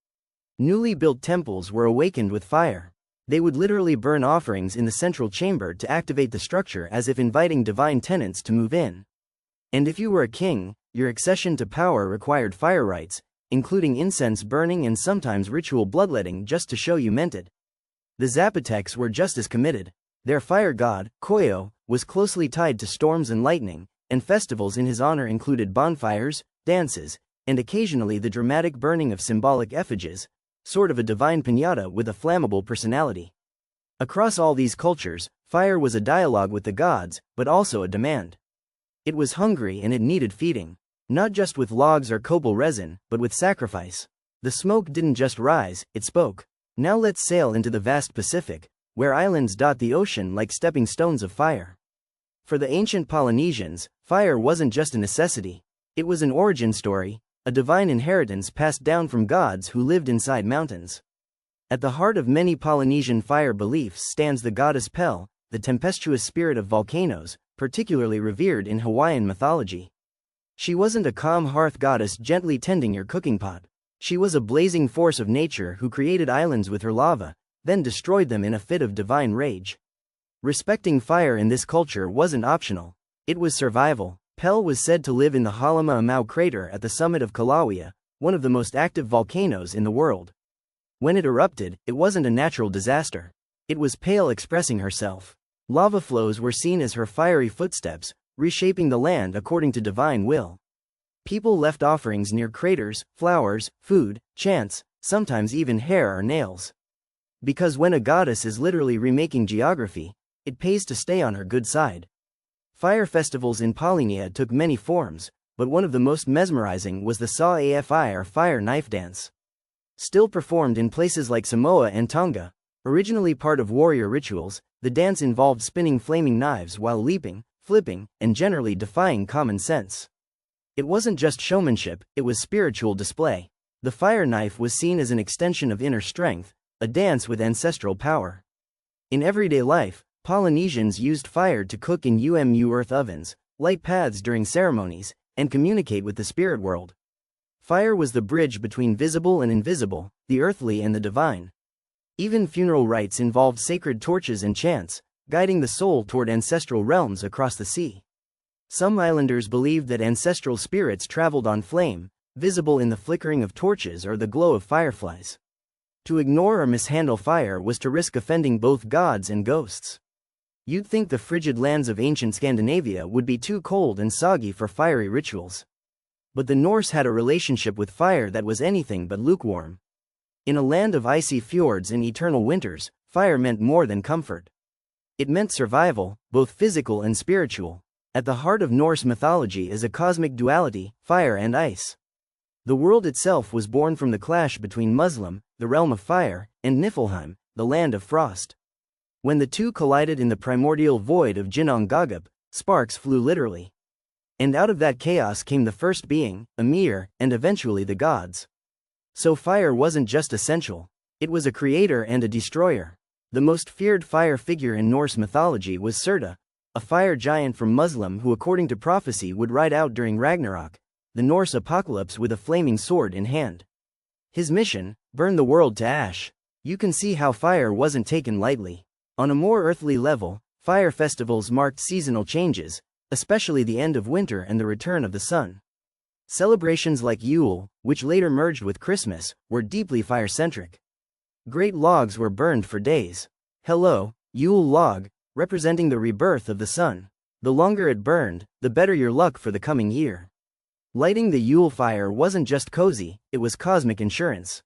Speaker 1: Newly built temples were awakened with fire. They would literally burn offerings in the central chamber to activate the structure as if inviting divine tenants to move in. And if you were a king, your accession to power required fire rites, including incense burning and sometimes ritual bloodletting just to show you meant it. The Zapotecs were just as committed. Their fire god, Koyo, was closely tied to storms and lightning, and festivals in his honor included bonfires, dances, and occasionally the dramatic burning of symbolic effigies, sort of a divine piñata with a flammable personality. Across all these cultures, fire was a dialogue with the gods, but also a demand. It was hungry and it needed feeding. Not just with logs or copal resin, but with sacrifice. The smoke didn't just rise, it spoke. Now let's sail into the vast Pacific, where islands dot the ocean like stepping stones of fire. For the ancient Polynesians, fire wasn't just a necessity. It was an origin story, a divine inheritance passed down from gods who lived inside mountains. At the heart of many Polynesian fire beliefs stands the goddess Pel, the tempestuous spirit of volcanoes, particularly revered in Hawaiian mythology. She wasn't a calm hearth goddess gently tending your cooking pot. She was a blazing force of nature who created islands with her lava, then destroyed them in a fit of divine rage. Respecting fire in this culture wasn't optional. It was survival. Pel was said to live in the Halama Amau crater at the summit of Kilauea, one of the most active volcanoes in the world. When it erupted, it wasn't a natural disaster. It was Pale expressing herself. Lava flows were seen as her fiery footsteps, reshaping the land according to divine will. People left offerings near craters, flowers, food, chants, sometimes even hair or nails. Because when a goddess is literally remaking geography, it pays to stay on her good side. Fire festivals in Polynesia took many forms, but one of the most mesmerizing was the Sa-Afi or fire knife dance. Still performed in places like Samoa and Tonga, originally part of warrior rituals, the dance involved spinning flaming knives while leaping, flipping, and generally defying common sense. It wasn't just showmanship, it was spiritual display. The fire knife was seen as an extension of inner strength, a dance with ancestral power. In everyday life, Polynesians used fire to cook in earth ovens, light paths during ceremonies, and communicate with the spirit world. Fire was the bridge between visible and invisible, the earthly and the divine. Even funeral rites involved sacred torches and chants, guiding the soul toward ancestral realms across the sea. Some islanders believed that ancestral spirits traveled on flame, visible in the flickering of torches or the glow of fireflies. To ignore or mishandle fire was to risk offending both gods and ghosts. You'd think the frigid lands of ancient Scandinavia would be too cold and soggy for fiery rituals. But the Norse had a relationship with fire that was anything but lukewarm. In a land of icy fjords and eternal winters, fire meant more than comfort. It meant survival, both physical and spiritual. At the heart of Norse mythology is a cosmic duality, fire and ice. The world itself was born from the clash between Muslim, the realm of fire, and Niflheim, the land of frost. When the two collided in the primordial void of Ginnungagap, sparks flew literally. And out of that chaos came the first being, Ymir, and eventually the gods. So fire wasn't just essential, it was a creator and a destroyer. The most feared fire figure in Norse mythology was Surta, a fire giant from Muslim who according to prophecy would ride out during Ragnarok, the Norse apocalypse, with a flaming sword in hand. His mission, burn the world to ash. You can see how fire wasn't taken lightly. On a more earthly level, fire festivals marked seasonal changes, especially the end of winter and the return of the sun. Celebrations like Yule, which later merged with Christmas, were deeply fire-centric. Great logs were burned for days. Hello, Yule log, representing the rebirth of the sun. The longer it burned, the better your luck for the coming year. Lighting the Yule fire wasn't just cozy, it was cosmic insurance.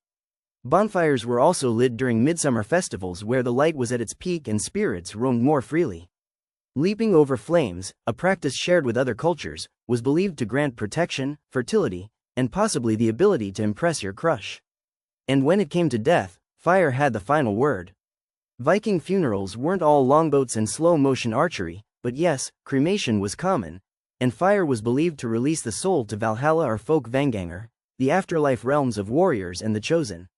Speaker 1: Bonfires were also lit during midsummer festivals where the light was at its peak and spirits roamed more freely. Leaping over flames, a practice shared with other cultures, was believed to grant protection, fertility, and possibly the ability to impress your crush. And when it came to death, fire had the final word. Viking funerals weren't all longboats and slow-motion archery, but yes, cremation was common, and fire was believed to release the soul to Valhalla or Folkvanganger, the afterlife realms of warriors and the chosen.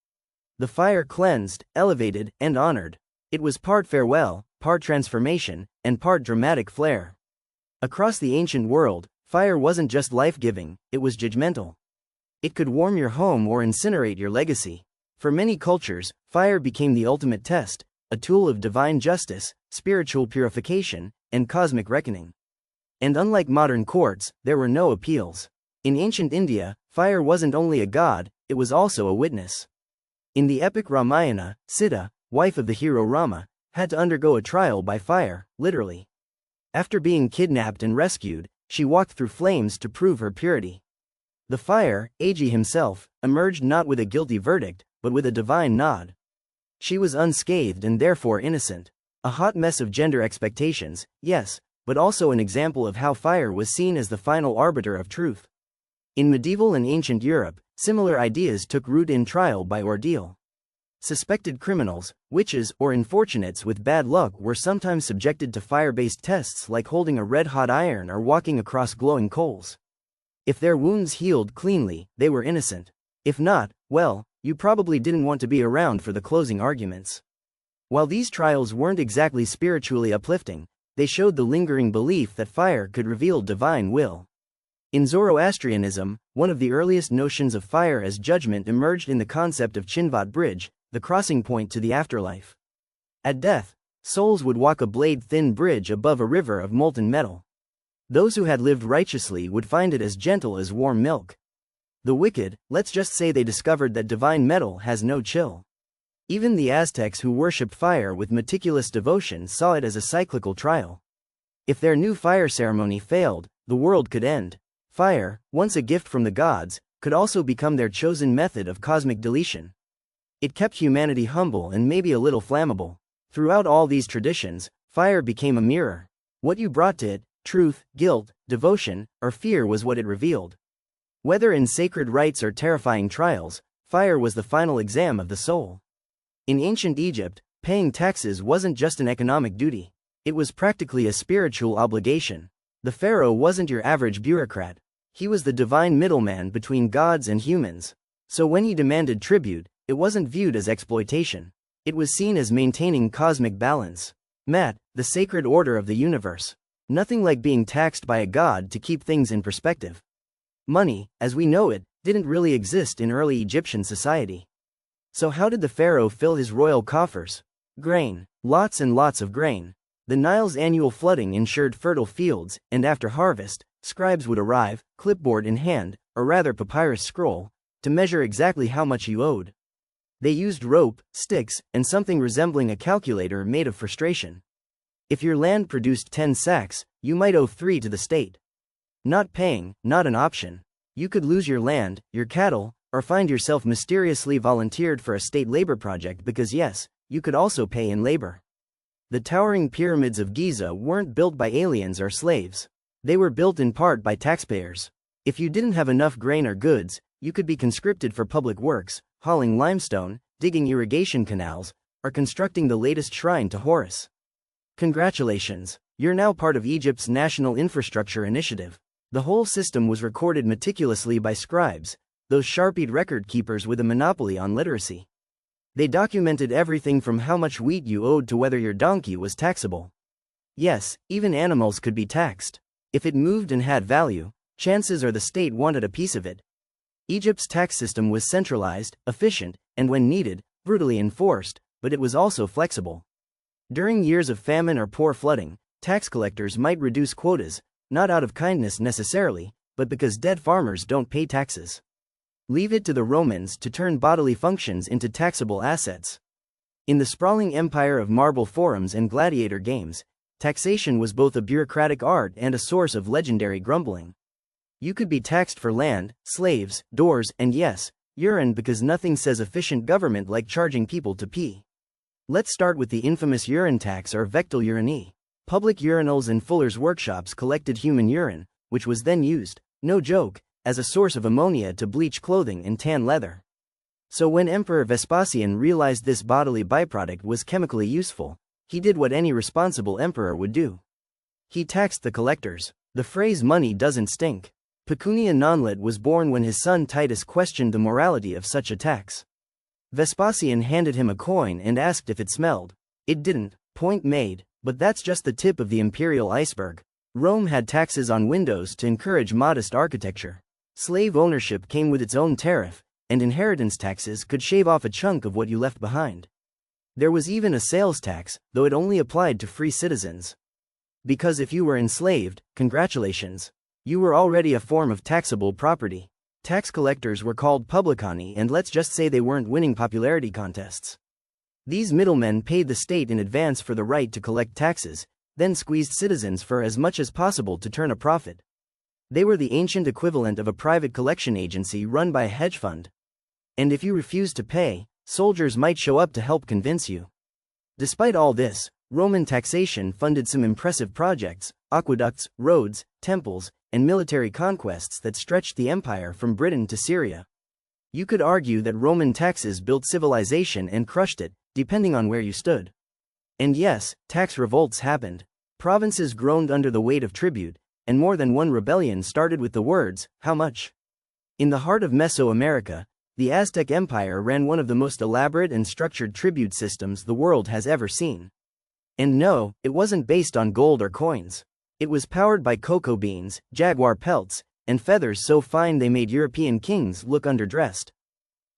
Speaker 1: The fire cleansed, elevated, and honored. It was part farewell, part transformation, and part dramatic flair. Across the ancient world, fire wasn't just life-giving, it was judgmental. It could warm your home or incinerate your legacy. For many cultures, fire became the ultimate test, a tool of divine justice, spiritual purification, and cosmic reckoning. And unlike modern courts, there were no appeals. In ancient India, fire wasn't only a god, it was also a witness. In the epic Ramayana, Sita, wife of the hero Rama, had to undergo a trial by fire, literally. After being kidnapped and rescued, she walked through flames to prove her purity. The fire, Agi himself, emerged not with a guilty verdict, but with a divine nod. She was unscathed and therefore innocent. A hot mess of gender expectations, yes, but also an example of how fire was seen as the final arbiter of truth. In medieval and ancient Europe, similar ideas took root in trial by ordeal. Suspected criminals, witches, or unfortunates with bad luck were sometimes subjected to fire-based tests like holding a red-hot iron or walking across glowing coals. If their wounds healed cleanly, they were innocent. If not, well, you probably didn't want to be around for the closing arguments. While these trials weren't exactly spiritually uplifting, they showed the lingering belief that fire could reveal divine will. In Zoroastrianism, one of the earliest notions of fire as judgment emerged in the concept of Chinvat Bridge, the crossing point to the afterlife. At death, souls would walk a blade-thin bridge above a river of molten metal. Those who had lived righteously would find it as gentle as warm milk. The wicked, let's just say they discovered that divine metal has no chill. Even the Aztecs who worshipped fire with meticulous devotion saw it as a cyclical trial. If their new fire ceremony failed, the world could end. Fire, once a gift from the gods, could also become their chosen method of cosmic deletion. It kept humanity humble and maybe a little flammable. Throughout all these traditions, fire became a mirror. What you brought to it, truth, guilt, devotion, or fear was what it revealed. Whether in sacred rites or terrifying trials, fire was the final exam of the soul. In ancient Egypt, paying taxes wasn't just an economic duty. It was practically a spiritual obligation. The pharaoh wasn't your average bureaucrat. He was the divine middleman between gods and humans. So when he demanded tribute, it wasn't viewed as exploitation. It was seen as maintaining cosmic balance. Mat, the sacred order of the universe. Nothing like being taxed by a god to keep things in perspective. Money, as we know it, didn't really exist in early Egyptian society. So how did the pharaoh fill his royal coffers? Grain. Lots and lots of grain. The Nile's annual flooding ensured fertile fields, and after harvest, scribes would arrive, clipboard in hand, or rather papyrus scroll, to measure exactly how much you owed. They used rope, sticks, and something resembling a calculator made of frustration. If your land produced 10 sacks, you might owe 3 to the state. Not paying, not an option. You could lose your land, your cattle, or find yourself mysteriously volunteered for a state labor project because yes, you could also pay in labor. The towering pyramids of Giza weren't built by aliens or slaves. They were built in part by taxpayers. If you didn't have enough grain or goods, you could be conscripted for public works, hauling limestone, digging irrigation canals, or constructing the latest shrine to Horus. Congratulations, you're now part of Egypt's National Infrastructure Initiative. The whole system was recorded meticulously by scribes, those sharpied record keepers with a monopoly on literacy. They documented everything from how much wheat you owed to whether your donkey was taxable. Yes, even animals could be taxed. If it moved and had value, chances are the state wanted a piece of it. Egypt's tax system was centralized, efficient, and when needed, brutally enforced, but it was also flexible. During years of famine or poor flooding, tax collectors might reduce quotas, not out of kindness necessarily, but because dead farmers don't pay taxes. Leave it to the Romans to turn bodily functions into taxable assets. In the sprawling empire of marble forums and gladiator games, taxation was both a bureaucratic art and a source of legendary grumbling. You could be taxed for land, slaves, doors, and yes, urine because nothing says efficient government like charging people to pee. Let's start with the infamous urine tax or vectal uranie. Public urinals and fullers' workshops collected human urine, which was then used, no joke, as a source of ammonia to bleach clothing and tan leather. So when Emperor Vespasian realized this bodily byproduct was chemically useful, he did what any responsible emperor would do. He taxed the collectors. The phrase money doesn't stink. Pecunia non lit was born when his son Titus questioned the morality of such a tax. Vespasian handed him a coin and asked if it smelled. It didn't, point made, but that's just the tip of the imperial iceberg. Rome had taxes on windows to encourage modest architecture. Slave ownership came with its own tariff, and inheritance taxes could shave off a chunk of what you left behind. There was even a sales tax, though it only applied to free citizens. Because if you were enslaved, congratulations. You were already a form of taxable property. Tax collectors were called publicani, and let's just say they weren't winning popularity contests. These middlemen paid the state in advance for the right to collect taxes, then squeezed citizens for as much as possible to turn a profit. They were the ancient equivalent of a private collection agency run by a hedge fund. And if you refused to pay, soldiers might show up to help convince you. Despite all this, Roman taxation funded some impressive projects: aqueducts, roads, temples, and military conquests that stretched the empire from Britain to Syria. You could argue that Roman taxes built civilization and crushed it, depending on where you stood. And yes, tax revolts happened. Provinces groaned under the weight of tribute, and more than one rebellion started with the words, "How much?" In the heart of Mesoamerica, the Aztec Empire ran one of the most elaborate and structured tribute systems the world has ever seen. And no, it wasn't based on gold or coins. It was powered by cocoa beans, jaguar pelts, and feathers so fine they made European kings look underdressed.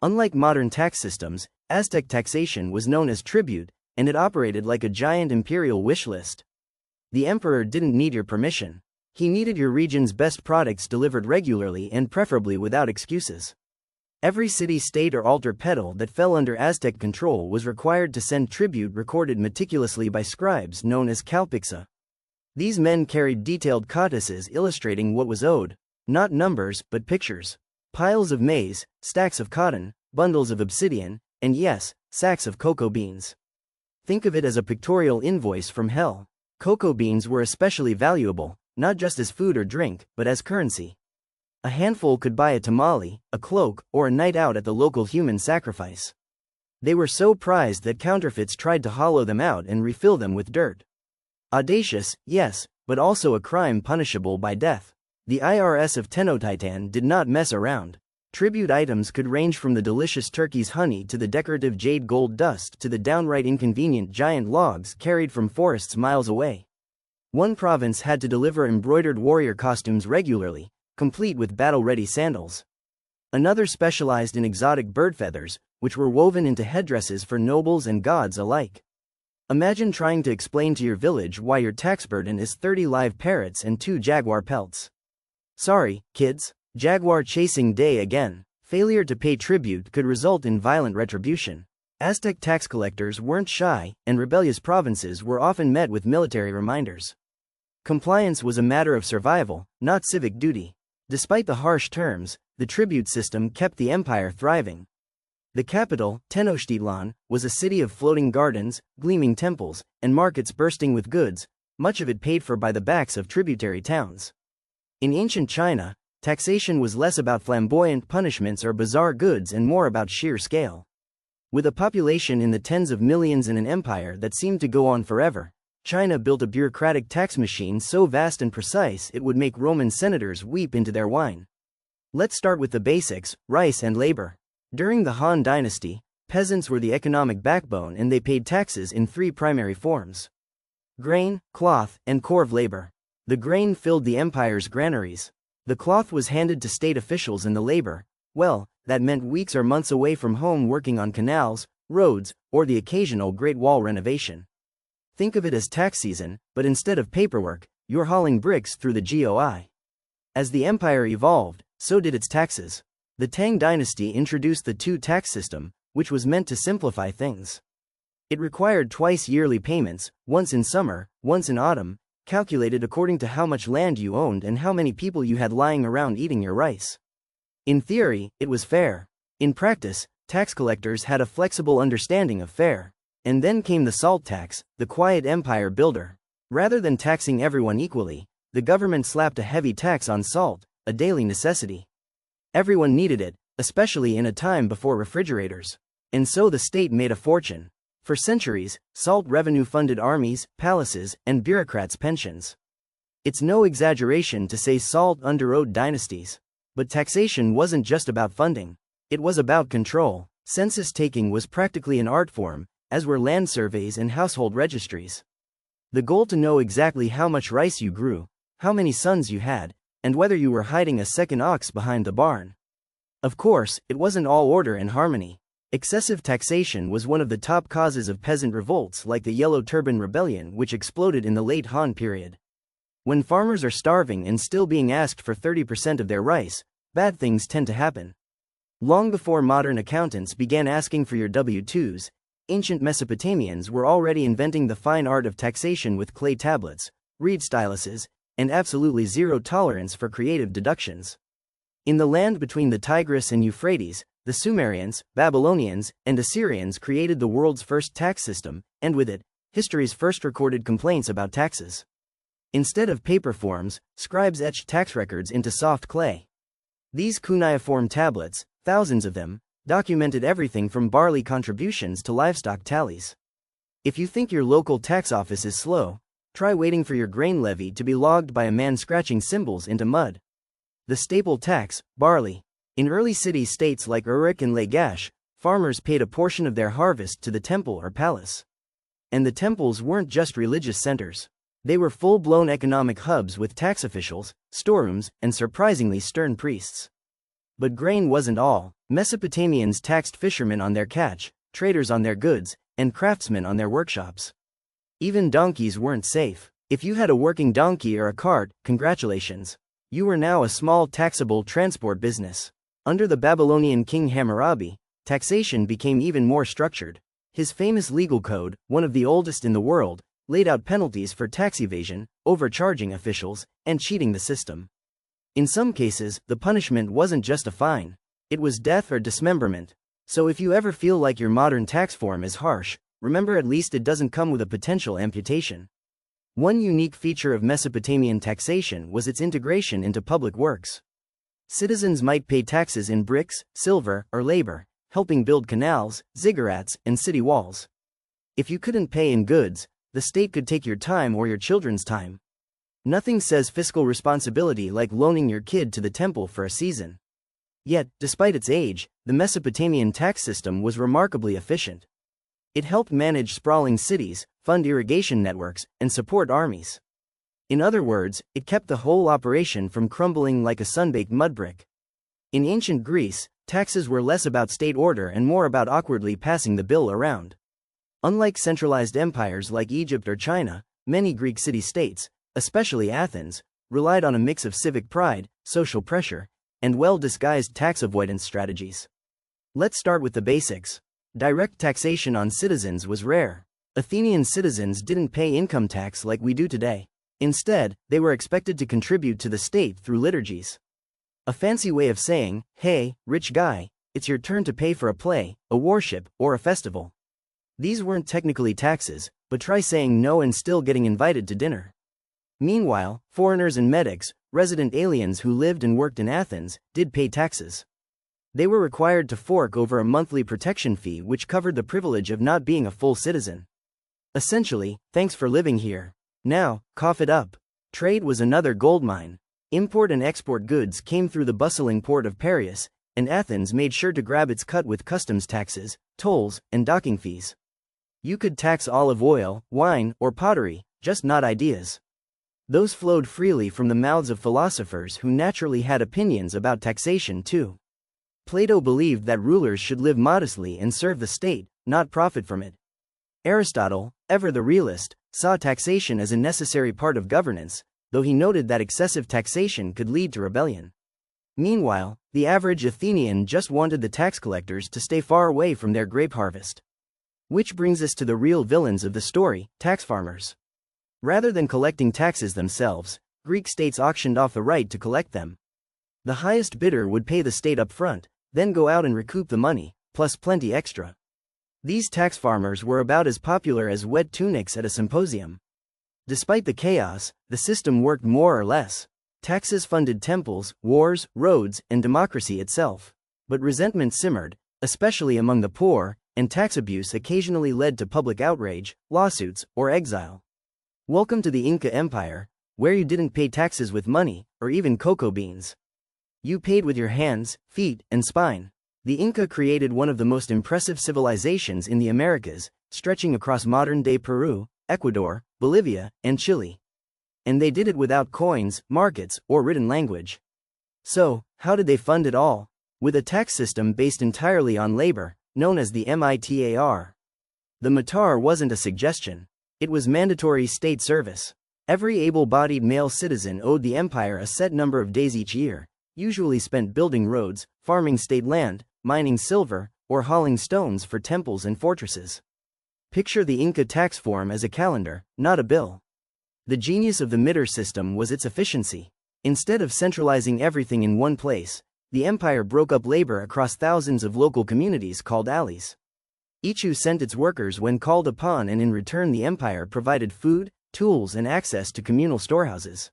Speaker 1: Unlike modern tax systems, Aztec taxation was known as tribute, and it operated like a giant imperial wish list. The emperor didn't need your permission. He needed your region's best products delivered regularly and preferably without excuses. Every city, state, or altar pedal that fell under Aztec control was required to send tribute recorded meticulously by scribes known as calpixa. These men carried detailed codices illustrating what was owed, not numbers but pictures. Piles of maize, stacks of cotton, bundles of obsidian, and yes, sacks of cocoa beans. Think of it as a pictorial invoice from hell. Cocoa beans were especially valuable, not just as food or drink, but as currency. A handful could buy a tamale, a cloak, or a night out at the local human sacrifice. They were so prized that counterfeits tried to hollow them out and refill them with dirt. Audacious, yes, but also a crime punishable by death. The IRS of Tenochtitlan did not mess around. Tribute items could range from the delicious turkey's honey to the decorative jade gold dust to the downright inconvenient giant logs carried from forests miles away. One province had to deliver embroidered warrior costumes regularly, complete with battle-ready sandals. Another specialized in exotic bird feathers, which were woven into headdresses for nobles and gods alike. Imagine trying to explain to your village why your tax burden is 30 live parrots and 2 jaguar pelts. Sorry, kids. Jaguar chasing day again. Failure to pay tribute could result in violent retribution. Aztec tax collectors weren't shy, and rebellious provinces were often met with military reminders. Compliance was a matter of survival, not civic duty. Despite the harsh terms, the tribute system kept the empire thriving. The capital, Tenochtitlan, was a city of floating gardens, gleaming temples, and markets bursting with goods, much of it paid for by the backs of tributary towns. In ancient China, taxation was less about flamboyant punishments or bizarre goods and more about sheer scale. With a population in the tens of millions and an empire that seemed to go on forever, China built a bureaucratic tax machine so vast and precise it would make Roman senators weep into their wine. Let's start with the basics: rice and labor. During the Han Dynasty, peasants were the economic backbone, and they paid taxes in 3 primary forms: grain, cloth, and corv labor. The grain filled the empire's granaries. The cloth was handed to state officials, and the labor, well, that meant weeks or months away from home working on canals, roads, or the occasional Great Wall renovation. Think of it as tax season, but instead of paperwork, you're hauling bricks through the GOI. As the empire evolved, so did its taxes. The Tang Dynasty introduced the two-tax system, which was meant to simplify things. It required twice-yearly payments, once in summer, once in autumn, calculated according to how much land you owned and how many people you had lying around eating your rice. In theory, it was fair. In practice, tax collectors had a flexible understanding of fair. And then came the salt tax, the quiet empire builder. Rather than taxing everyone equally, the government slapped a heavy tax on salt, a daily necessity. Everyone needed it, especially in a time before refrigerators. And so the state made a fortune. For centuries, salt revenue funded armies, palaces, and bureaucrats' pensions. It's no exaggeration to say Salt underrode dynasties. But taxation wasn't just about funding. It was about control. Census taking was practically an art form, as were land surveys and household registries. The goal to know exactly how much rice you grew, how many sons you had, and whether you were hiding a second ox behind the barn. Of course, it wasn't all order and harmony. Excessive taxation was one of the top causes of peasant revolts like the Yellow Turban Rebellion, which exploded in the late Han period. When farmers are starving and still being asked for 30% of their rice, bad things tend to happen. Long before modern accountants began asking for your W-2s, ancient Mesopotamians were already inventing the fine art of taxation with clay tablets, reed styluses, and absolutely zero tolerance for creative deductions. In the land between the Tigris and Euphrates, the Sumerians, Babylonians, and Assyrians created the world's first tax system, and with it, history's first recorded complaints about taxes. Instead of paper forms, scribes etched tax records into soft clay. These cuneiform tablets, thousands of them, documented everything from barley contributions to livestock tallies. If you think your local tax office is slow, try waiting for your grain levy to be logged by a man scratching symbols into mud. The staple tax, barley. In early city-states like Uruk and Lagash, farmers paid a portion of their harvest to the temple or palace. And the temples weren't just religious centers. They were full-blown economic hubs with tax officials, storerooms, and surprisingly stern priests. But grain wasn't all. Mesopotamians taxed fishermen on their catch, traders on their goods, and craftsmen on their workshops. Even donkeys weren't safe. If you had a working donkey or a cart, congratulations. You were now a small taxable transport business. Under the Babylonian king Hammurabi, taxation became even more structured. His famous legal code, one of the oldest in the world, laid out penalties for tax evasion, overcharging officials, and cheating the system. In some cases, the punishment wasn't just a fine. It was death or dismemberment. So if you ever feel like your modern tax form is harsh, remember at least it doesn't come with a potential amputation. One unique feature of Mesopotamian taxation was its integration into public works. Citizens might pay taxes in bricks, silver, or labor, helping build canals, ziggurats, and city walls. If you couldn't pay in goods, the state could take your time or your children's time. Nothing says fiscal responsibility like loaning your kid to the temple for a season. Yet, despite its age, the Mesopotamian tax system was remarkably efficient. It helped manage sprawling cities, fund irrigation networks, and support armies. In other words, it kept the whole operation from crumbling like a sun-baked mud brick. In ancient Greece, taxes were less about state order and more about awkwardly passing the bill around. Unlike centralized empires like Egypt or China, many Greek city-states, especially Athens, relied on a mix of civic pride, social pressure, and well-disguised tax avoidance strategies. Let's start with the basics. Direct taxation on citizens was rare. Athenian citizens didn't pay income tax like we do today. Instead, they were expected to contribute to the state through liturgies. A fancy way of saying, hey, rich guy, it's your turn to pay for a play, a worship, or a festival. These weren't technically taxes, but try saying no and still getting invited to dinner. Meanwhile, foreigners and medics, resident aliens who lived and worked in Athens, did pay taxes. They were required to fork over a monthly protection fee which covered the privilege of not being a full citizen. Essentially, thanks for living here. Now, cough it up. Trade was another goldmine. Import and export goods came through the bustling port of Piraeus, and Athens made sure to grab its cut with customs taxes, tolls, and docking fees. You could tax olive oil, wine, or pottery, just not ideas. Those flowed freely from the mouths of philosophers who naturally had opinions about taxation too. Plato believed that rulers should live modestly and serve the state, not profit from it. Aristotle, ever the realist, saw taxation as a necessary part of governance, though he noted that excessive taxation could lead to rebellion. Meanwhile, the average Athenian just wanted the tax collectors to stay far away from their grape harvest. Which brings us to the real villains of the story, tax farmers. Rather than collecting taxes themselves, Greek states auctioned off the right to collect them. The highest bidder would pay the state up front, then go out and recoup the money, plus plenty extra. These tax farmers were about as popular as wet tunics at a symposium. Despite the chaos, the system worked more or less. Taxes funded temples, wars, roads, and democracy itself. But resentment simmered, especially among the poor, and tax abuse occasionally led to public outrage, lawsuits, or exile. Welcome to the Inca Empire, where you didn't pay taxes with money, or even cocoa beans. You paid with your hands, feet, and spine. The Inca created one of the most impressive civilizations in the Americas, stretching across modern-day Peru, Ecuador, Bolivia, and Chile. And they did it without coins, markets, or written language. So, how did they fund it all? With a tax system based entirely on labor, known as the mitar. The mitar wasn't a suggestion. It was mandatory state service. Every able-bodied male citizen owed the empire a set number of days each year, usually spent building roads, farming state land, mining silver, or hauling stones for temples and fortresses. Picture the Inca tax form as a calendar, not a bill. The genius of the mitar system was its efficiency. Instead of centralizing everything in one place, the empire broke up labor across thousands of local communities called alleys. Each who sent its workers when called upon, and in return the empire provided food, tools, and access to communal storehouses.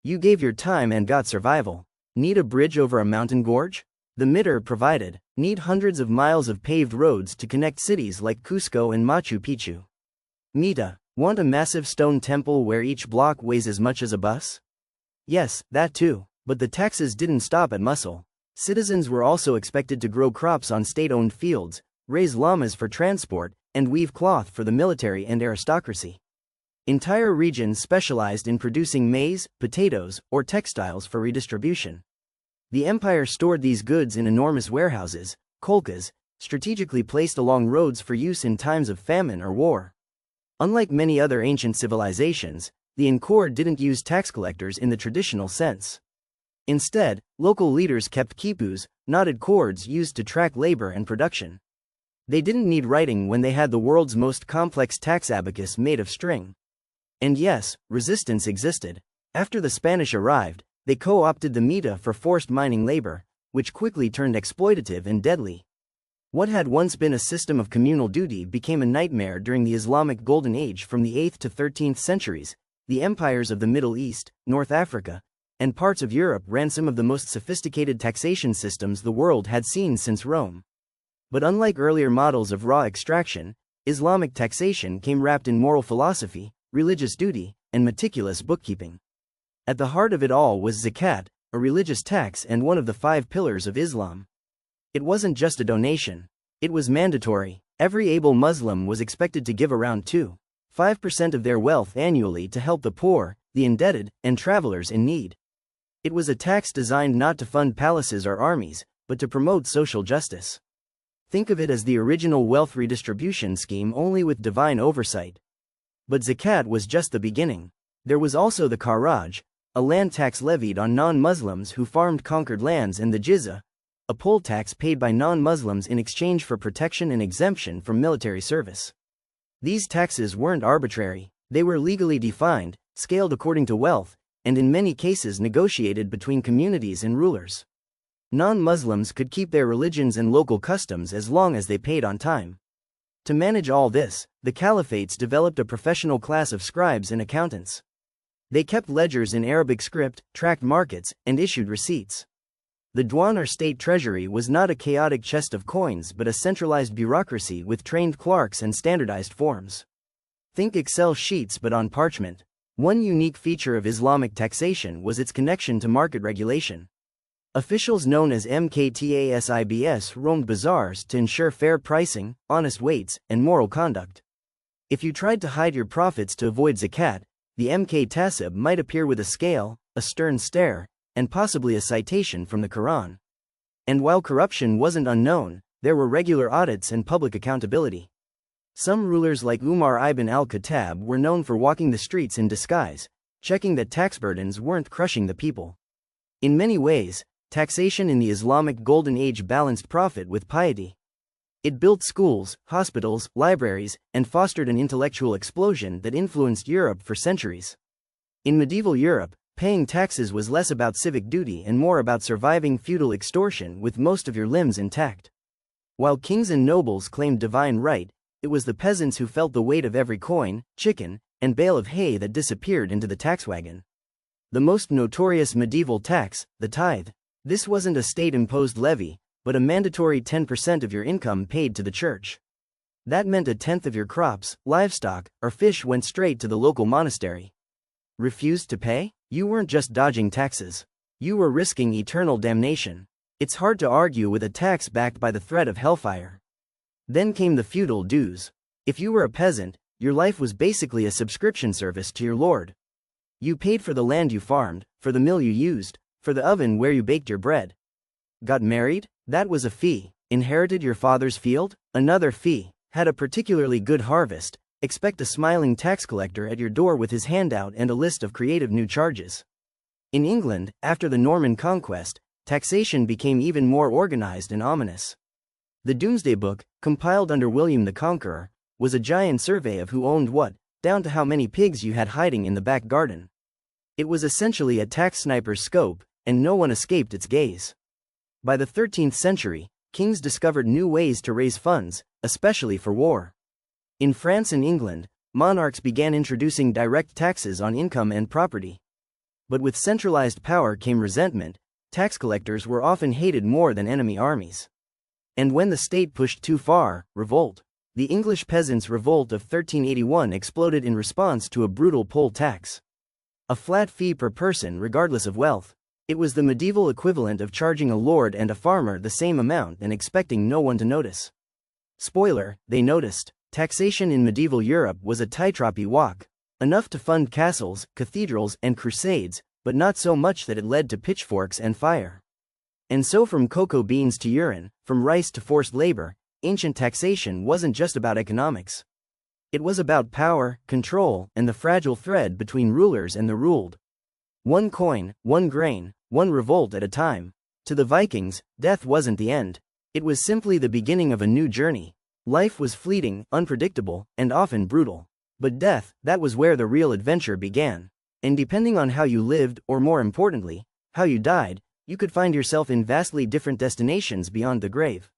Speaker 1: You gave your time and got survival. Need a bridge over a mountain gorge? The mitar provided. Need hundreds of miles of paved roads to connect cities like Cusco and Machu Picchu? Mita, want a massive stone temple where each block weighs as much as a bus? Yes, that too. But the taxes didn't stop at muscle. Citizens were also expected to grow crops on state-owned fields, raise llamas for transport, and weave cloth for the military and aristocracy. Entire regions specialized in producing maize, potatoes, or textiles for redistribution. The empire stored these goods in enormous warehouses, kolkas, strategically placed along roads for use in times of famine or war. Unlike many other ancient civilizations, the Incor didn't use tax collectors in the traditional sense. Instead, local leaders kept quipus, knotted cords used to track labor and production. They didn't need writing when they had the world's most complex tax abacus made of string. And yes, resistance existed. After the Spanish arrived, they co-opted the mita for forced mining labor, which quickly turned exploitative and deadly. What had once been a system of communal duty became a nightmare during the Islamic Golden Age from the 8th to 13th centuries. The empires of the Middle East, North Africa, and parts of Europe ran some of the most sophisticated taxation systems the world had seen since Rome. But unlike earlier models of raw extraction, Islamic taxation came wrapped in moral philosophy, religious duty, and meticulous bookkeeping. At the heart of it all was zakat, a religious tax and one of the 5 pillars of Islam. It wasn't just a donation. It was mandatory. Every able Muslim was expected to give around 2.5% of their wealth annually to help the poor, the indebted, and travelers in need. It was a tax designed not to fund palaces or armies, but to promote social justice. Think of it as the original wealth redistribution scheme, only with divine oversight. But zakat was just the beginning. There was also the kharaj, a land tax levied on non-Muslims who farmed conquered lands, and the jizya, a poll tax paid by non-Muslims in exchange for protection and exemption from military service. These taxes weren't arbitrary. They were legally defined, scaled according to wealth, and in many cases negotiated between communities and rulers. Non-Muslims could keep their religions and local customs as long as they paid on time. To manage all this, the caliphates developed a professional class of scribes and accountants. They kept ledgers in Arabic script, tracked markets, and issued receipts. The Diwan or state treasury was not a chaotic chest of coins but a centralized bureaucracy with trained clerks and standardized forms. Think Excel sheets but on parchment. One unique feature of Islamic taxation was its connection to market regulation. Officials known as mktasibs roamed bazaars to ensure fair pricing, honest weights, and moral conduct. If you tried to hide your profits to avoid zakat, the mktasib might appear with a scale, a stern stare, and possibly a citation from the Quran. And while corruption wasn't unknown, there were regular audits and public accountability. Some rulers like Umar ibn al-Khattab were known for walking the streets in disguise, checking that tax burdens weren't crushing the people. In many ways, taxation in the Islamic Golden Age balanced profit with piety. It built schools, hospitals, libraries, and fostered an intellectual explosion that influenced Europe for centuries. In medieval Europe, paying taxes was less about civic duty and more about surviving feudal extortion with most of your limbs intact. While kings and nobles claimed divine right, it was the peasants who felt the weight of every coin, chicken, and bale of hay that disappeared into the tax wagon. The most notorious medieval tax, the tithe. This wasn't a state-imposed levy, but a mandatory 10% of your income paid to the church. That meant a tenth of your crops, livestock, or fish went straight to the local monastery. Refused to pay? You weren't just dodging taxes. You were risking eternal damnation. It's hard to argue with a tax backed by the threat of hellfire. Then came the feudal dues. If you were a peasant, your life was basically a subscription service to your lord. You paid for the land you farmed, for the mill you used, for the oven where you baked your bread. Got married? That was a fee. Inherited your father's field? Another fee. Had a particularly good harvest? Expect a smiling tax collector at your door with his hand out and a list of creative new charges. In England, after the Norman conquest, taxation became even more organized and ominous. The Domesday Book, compiled under William the Conqueror, was a giant survey of who owned what, down to how many pigs you had hiding in the back garden. It was essentially a tax sniper's scope, and no one escaped its gaze. By the 13th century, kings discovered new ways to raise funds, especially for war. In France and England, monarchs began introducing direct taxes on income and property. But with centralized power came resentment. Tax collectors were often hated more than enemy armies. And when the state pushed too far, revolt. The English peasants' revolt of 1381 exploded in response to a brutal poll tax. A flat fee per person regardless of wealth. It was the medieval equivalent of charging a lord and a farmer the same amount and expecting no one to notice. Spoiler, they noticed. Taxation in medieval Europe was a tightrope walk. Enough to fund castles, cathedrals, and crusades, but not so much that it led to pitchforks and fire. And so from cocoa beans to urine, from rice to forced labor, ancient taxation wasn't just about economics. It was about power, control, and the fragile thread between rulers and the ruled. One coin, one grain, one revolt at a time. To the Vikings, death wasn't the end. It was simply the beginning of a new journey. Life was fleeting, unpredictable, and often brutal. But death, that was where the real adventure began. And depending on how you lived, or more importantly, how you died, you could find yourself in vastly different destinations beyond the grave.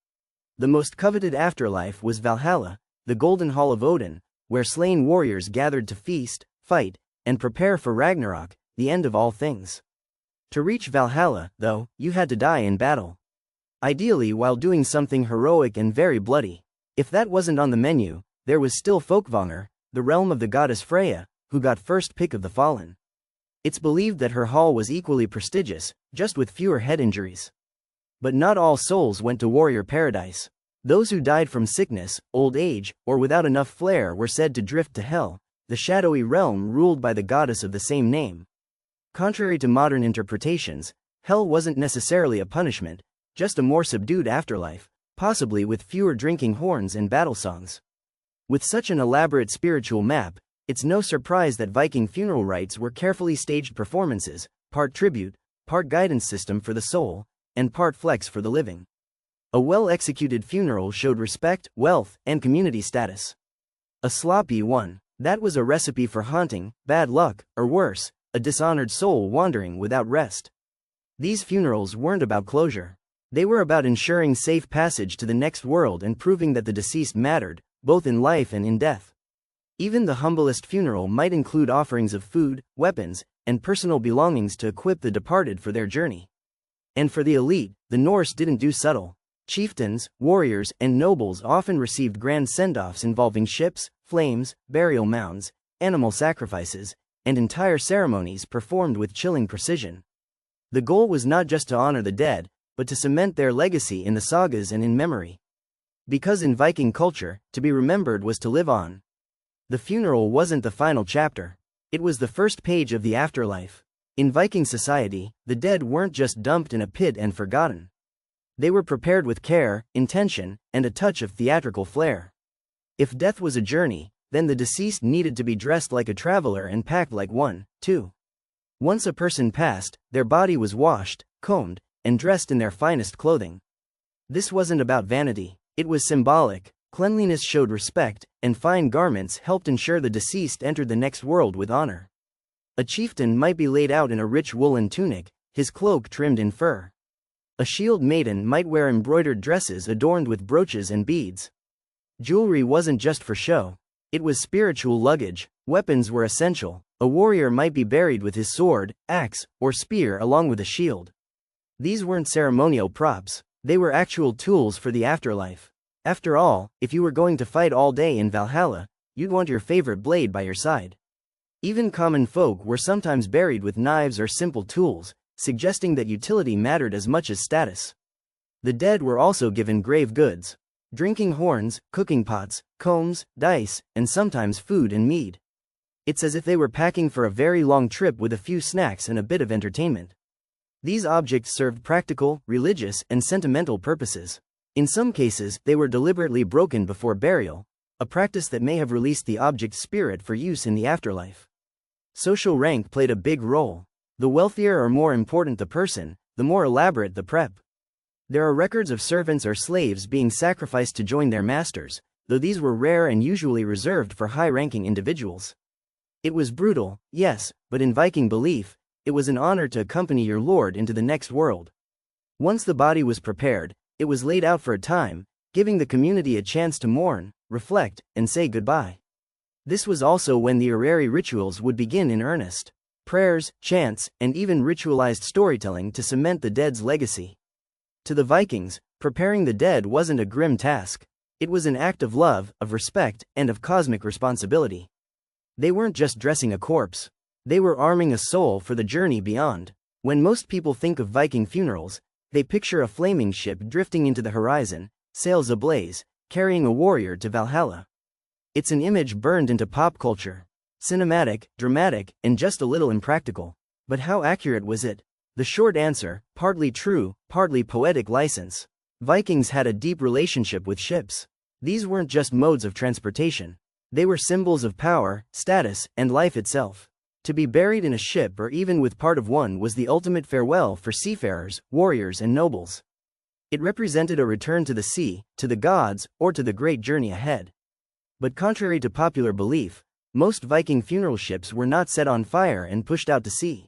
Speaker 1: The most coveted afterlife was Valhalla, the Golden Hall of Odin, where slain warriors gathered to feast, fight, and prepare for Ragnarok, the end of all things. To reach Valhalla, though, you had to die in battle. Ideally while doing something heroic and very bloody. If that wasn't on the menu, there was still Folkvanger, the realm of the goddess Freya, who got first pick of the fallen. It's believed that her hall was equally prestigious, just with fewer head injuries. But not all souls went to warrior paradise. Those who died from sickness, old age, or without enough flair were said to drift to hell, the shadowy realm ruled by the goddess of the same name. Contrary to modern interpretations, hell wasn't necessarily a punishment, just a more subdued afterlife, possibly with fewer drinking horns and battle songs. With such an elaborate spiritual map, it's no surprise that Viking funeral rites were carefully staged performances, part tribute, part guidance system for the soul, and part flex for the living. A well-executed funeral showed respect, wealth, and community status. A sloppy one, that was a recipe for haunting, bad luck, or worse, a dishonored soul wandering without rest. These funerals weren't about closure. They were about ensuring safe passage to the next world and proving that the deceased mattered, both in life and in death. Even the humblest funeral might include offerings of food, weapons, and personal belongings to equip the departed for their journey. And for the elite, the Norse didn't do subtle. Chieftains, warriors, and nobles often received grand send-offs involving ships, flames, burial mounds, animal sacrifices, and entire ceremonies performed with chilling precision. The goal was not just to honor the dead, but to cement their legacy in the sagas and in memory. Because in Viking culture, to be remembered was to live on. The funeral wasn't the final chapter. It was the first page of the afterlife. In Viking society, the dead weren't just dumped in a pit and forgotten. They were prepared with care, intention, and a touch of theatrical flair. If death was a journey, then the deceased needed to be dressed like a traveler and packed like one, too. Once a person passed, their body was washed, combed, and dressed in their finest clothing. This wasn't about vanity, it was symbolic. Cleanliness showed respect, and fine garments helped ensure the deceased entered the next world with honor. A chieftain might be laid out in a rich woolen tunic, his cloak trimmed in fur. A shield maiden might wear embroidered dresses adorned with brooches and beads. Jewelry wasn't just for show. It was spiritual luggage. Weapons were essential. A warrior might be buried with his sword, axe, or spear along with a shield. These weren't ceremonial props. They were actual tools for the afterlife. After all, if you were going to fight all day in Valhalla, you'd want your favorite blade by your side. Even common folk were sometimes buried with knives or simple tools, suggesting that utility mattered as much as status. The dead were also given grave goods: drinking horns, cooking pots, combs, dice, and sometimes food and mead. It's as if they were packing for a very long trip with a few snacks and a bit of entertainment. These objects served practical, religious, and sentimental purposes. In some cases, they were deliberately broken before burial, a practice that may have released the object's spirit for use in the afterlife. Social rank played a big role. The wealthier or more important the person, the more elaborate the prep. There are records of servants or slaves being sacrificed to join their masters, though these were rare and usually reserved for high-ranking individuals. It was brutal, yes, but in Viking belief, it was an honor to accompany your lord into the next world. Once the body was prepared, it was laid out for a time, giving the community a chance to mourn, reflect, and say goodbye. This was also when the orrery rituals would begin in earnest. Prayers, chants, and even ritualized storytelling to cement the dead's legacy. To the Vikings, preparing the dead wasn't a grim task. It was an act of love, of respect, and of cosmic responsibility. They weren't just dressing a corpse. They were arming a soul for the journey beyond. When most people think of Viking funerals, they picture a flaming ship drifting into the horizon, sails ablaze, carrying a warrior to Valhalla. It's an image burned into pop culture. Cinematic, dramatic, and just a little impractical. But how accurate was it? The short answer: partly true, partly poetic license. Vikings had a deep relationship with ships. These weren't just modes of transportation. They were symbols of power, status, and life itself. To be buried in a ship or even with part of one was the ultimate farewell for seafarers, warriors, and nobles. It represented a return to the sea, to the gods, or to the great journey ahead. But contrary to popular belief, most Viking funeral ships were not set on fire and pushed out to sea.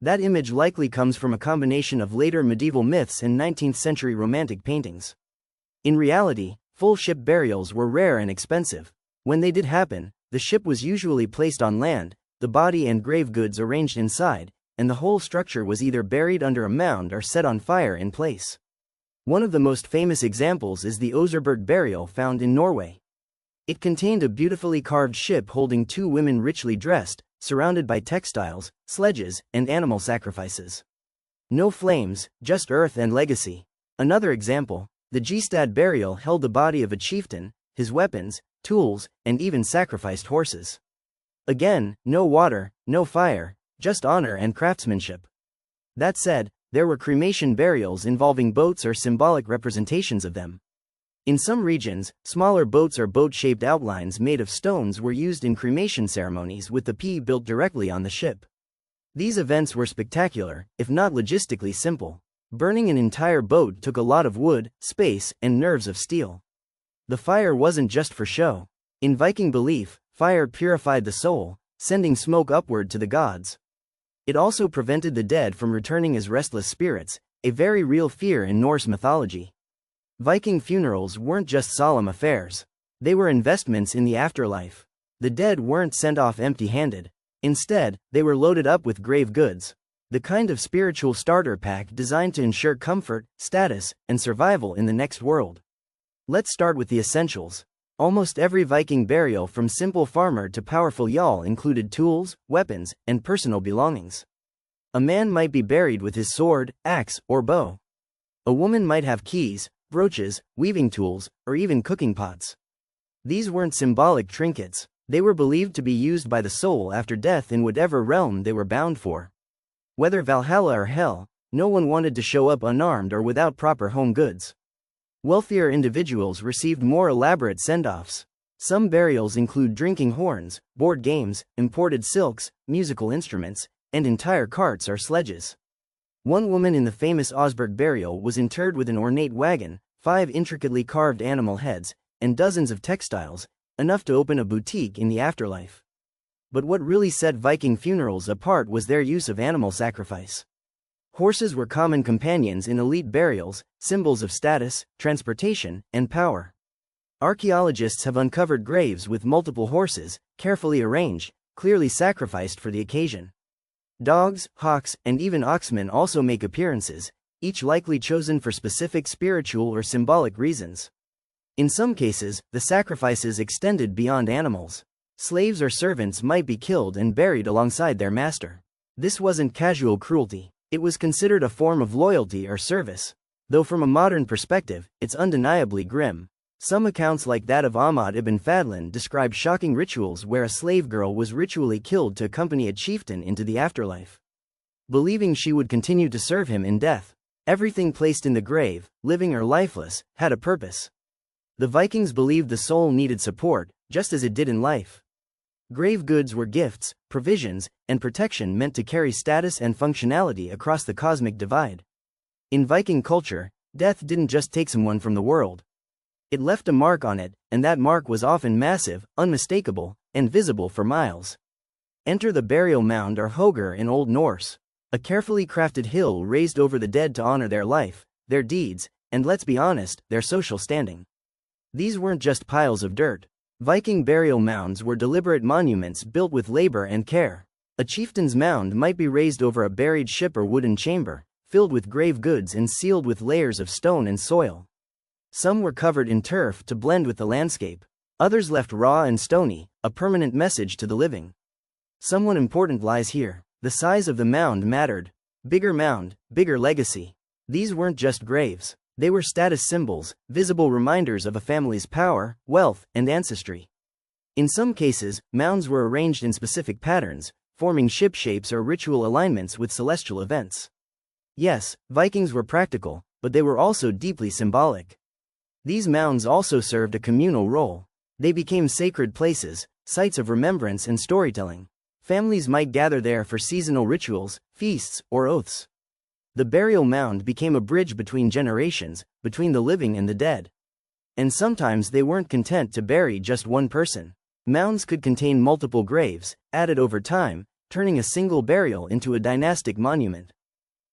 Speaker 1: That image likely comes from a combination of later medieval myths and 19th-century romantic paintings. In reality, full ship burials were rare and expensive. When they did happen, the ship was usually placed on land, the body and grave goods arranged inside, and the whole structure was either buried under a mound or set on fire in place. One of the most famous examples is the Oseberg burial found in Norway. It contained a beautifully carved ship holding two women richly dressed, surrounded by textiles, sledges, and animal sacrifices. No flames, just earth and legacy. Another example, the Gestad burial held the body of a chieftain, his weapons, tools, and even sacrificed horses. Again, no water, no fire, just honor and craftsmanship. That said, there were cremation burials involving boats or symbolic representations of them. In some regions, smaller boats or boat-shaped outlines made of stones were used in cremation ceremonies with the pea built directly on the ship. These events were spectacular, if not logistically simple. Burning an entire boat took a lot of wood, space, and nerves of steel. The fire wasn't just for show. In Viking belief, fire purified the soul, sending smoke upward to the gods. It also prevented the dead from returning as restless spirits, a very real fear in Norse mythology. Viking funerals weren't just solemn affairs. They were investments in the afterlife. The dead weren't sent off empty-handed. Instead, they were loaded up with grave goods. The kind of spiritual starter pack designed to ensure comfort, status, and survival in the next world. Let's start with the essentials. Almost every Viking burial from simple farmer to powerful jarl included tools, weapons, and personal belongings. A man might be buried with his sword, axe, or bow. A woman might have keys, brooches, weaving tools, or even cooking pots. These weren't symbolic trinkets. They were believed to be used by the soul after death in whatever realm they were bound for. Whether Valhalla or Hell, no one wanted to show up unarmed or without proper home goods. Wealthier individuals received more elaborate send-offs. Some burials include drinking horns, board games, imported silks, musical instruments, and entire carts or sledges. One woman in the famous Oseberg burial was interred with an ornate wagon, 5 intricately carved animal heads, and dozens of textiles, enough to open a boutique in the afterlife. But what really set Viking funerals apart was their use of animal sacrifice. Horses were common companions in elite burials, symbols of status, transportation, and power. Archaeologists have uncovered graves with multiple horses, carefully arranged, clearly sacrificed for the occasion. Dogs, hawks, and even oxmen also make appearances, each likely chosen for specific spiritual or symbolic reasons. In some cases, the sacrifices extended beyond animals. Slaves or servants might be killed and buried alongside their master. This wasn't casual cruelty, it was considered a form of loyalty or service. Though from a modern perspective, it's undeniably grim. Some accounts like that of Ahmad ibn Fadlan describe shocking rituals where a slave girl was ritually killed to accompany a chieftain into the afterlife, believing she would continue to serve him in death. Everything placed in the grave, living or lifeless, had a purpose. The Vikings believed the soul needed support, just as it did in life. Grave goods were gifts, provisions, and protection meant to carry status and functionality across the cosmic divide. In Viking culture, death didn't just take someone from the world. It left a mark on it, and that mark was often massive, unmistakable, and visible for miles. Enter the burial mound or hogar in Old Norse. A carefully crafted hill raised over the dead to honor their life, their deeds, and let's be honest, their social standing. These weren't just piles of dirt. Viking burial mounds were deliberate monuments built with labor and care. A chieftain's mound might be raised over a buried ship or wooden chamber, filled with grave goods and sealed with layers of stone and soil. Some were covered in turf to blend with the landscape. Others left raw and stony, a permanent message to the living. Someone important lies here. The size of the mound mattered. Bigger mound, bigger legacy. These weren't just graves. They were status symbols, visible reminders of a family's power, wealth, and ancestry. In some cases, mounds were arranged in specific patterns, forming ship shapes or ritual alignments with celestial events. Yes, Vikings were practical, but they were also deeply symbolic. These mounds also served a communal role. They became sacred places, sites of remembrance and storytelling. Families might gather there for seasonal rituals, feasts, or oaths. The burial mound became a bridge between generations, between the living and the dead. And sometimes they weren't content to bury just one person. Mounds could contain multiple graves, added over time, turning a single burial into a dynastic monument.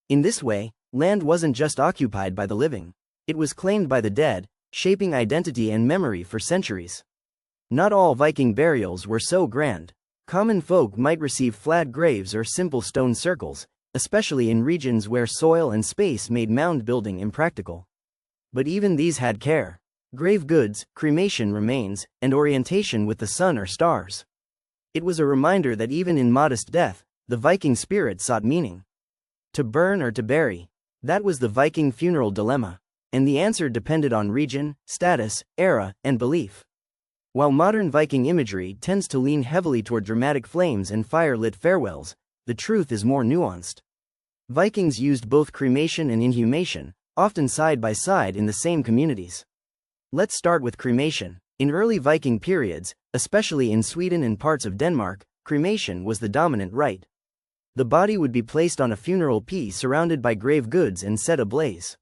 Speaker 1: In this way, land wasn't just occupied by the living. It was claimed by the dead, shaping identity and memory for centuries. Not all Viking burials were so grand. Common folk might receive flat graves or simple stone circles, especially in regions where soil and space made mound building impractical. But even these had care. Grave goods, cremation remains, and orientation with the sun or stars. It was a reminder that even in modest death, the Viking spirit sought meaning. To burn or to bury? That was the Viking funeral dilemma. And the answer depended on region, status, era, and belief. While modern Viking imagery tends to lean heavily toward dramatic flames and fire-lit farewells, the truth is more nuanced. Vikings used both cremation and inhumation, often side by side in the same communities. Let's start with cremation. In early Viking periods, especially in Sweden and parts of Denmark, cremation was the dominant rite. The body would be placed on a funeral pyre surrounded by grave goods and set ablaze.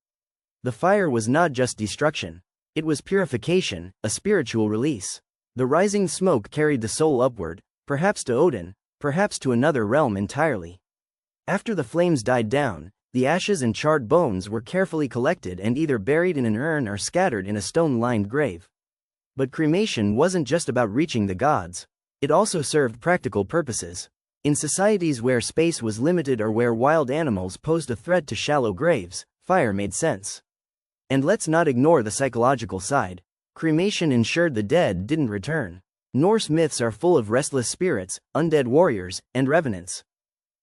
Speaker 1: The fire was not just destruction. It was purification, a spiritual release. The rising smoke carried the soul upward, perhaps to Odin, perhaps to another realm entirely. After the flames died down, the ashes and charred bones were carefully collected and either buried in an urn or scattered in a stone-lined grave. But cremation wasn't just about reaching the gods. It also served practical purposes. In societies where space was limited or where wild animals posed a threat to shallow graves, fire made sense. And let's not ignore the psychological side. Cremation ensured the dead didn't return. Norse myths are full of restless spirits, undead warriors, and revenants.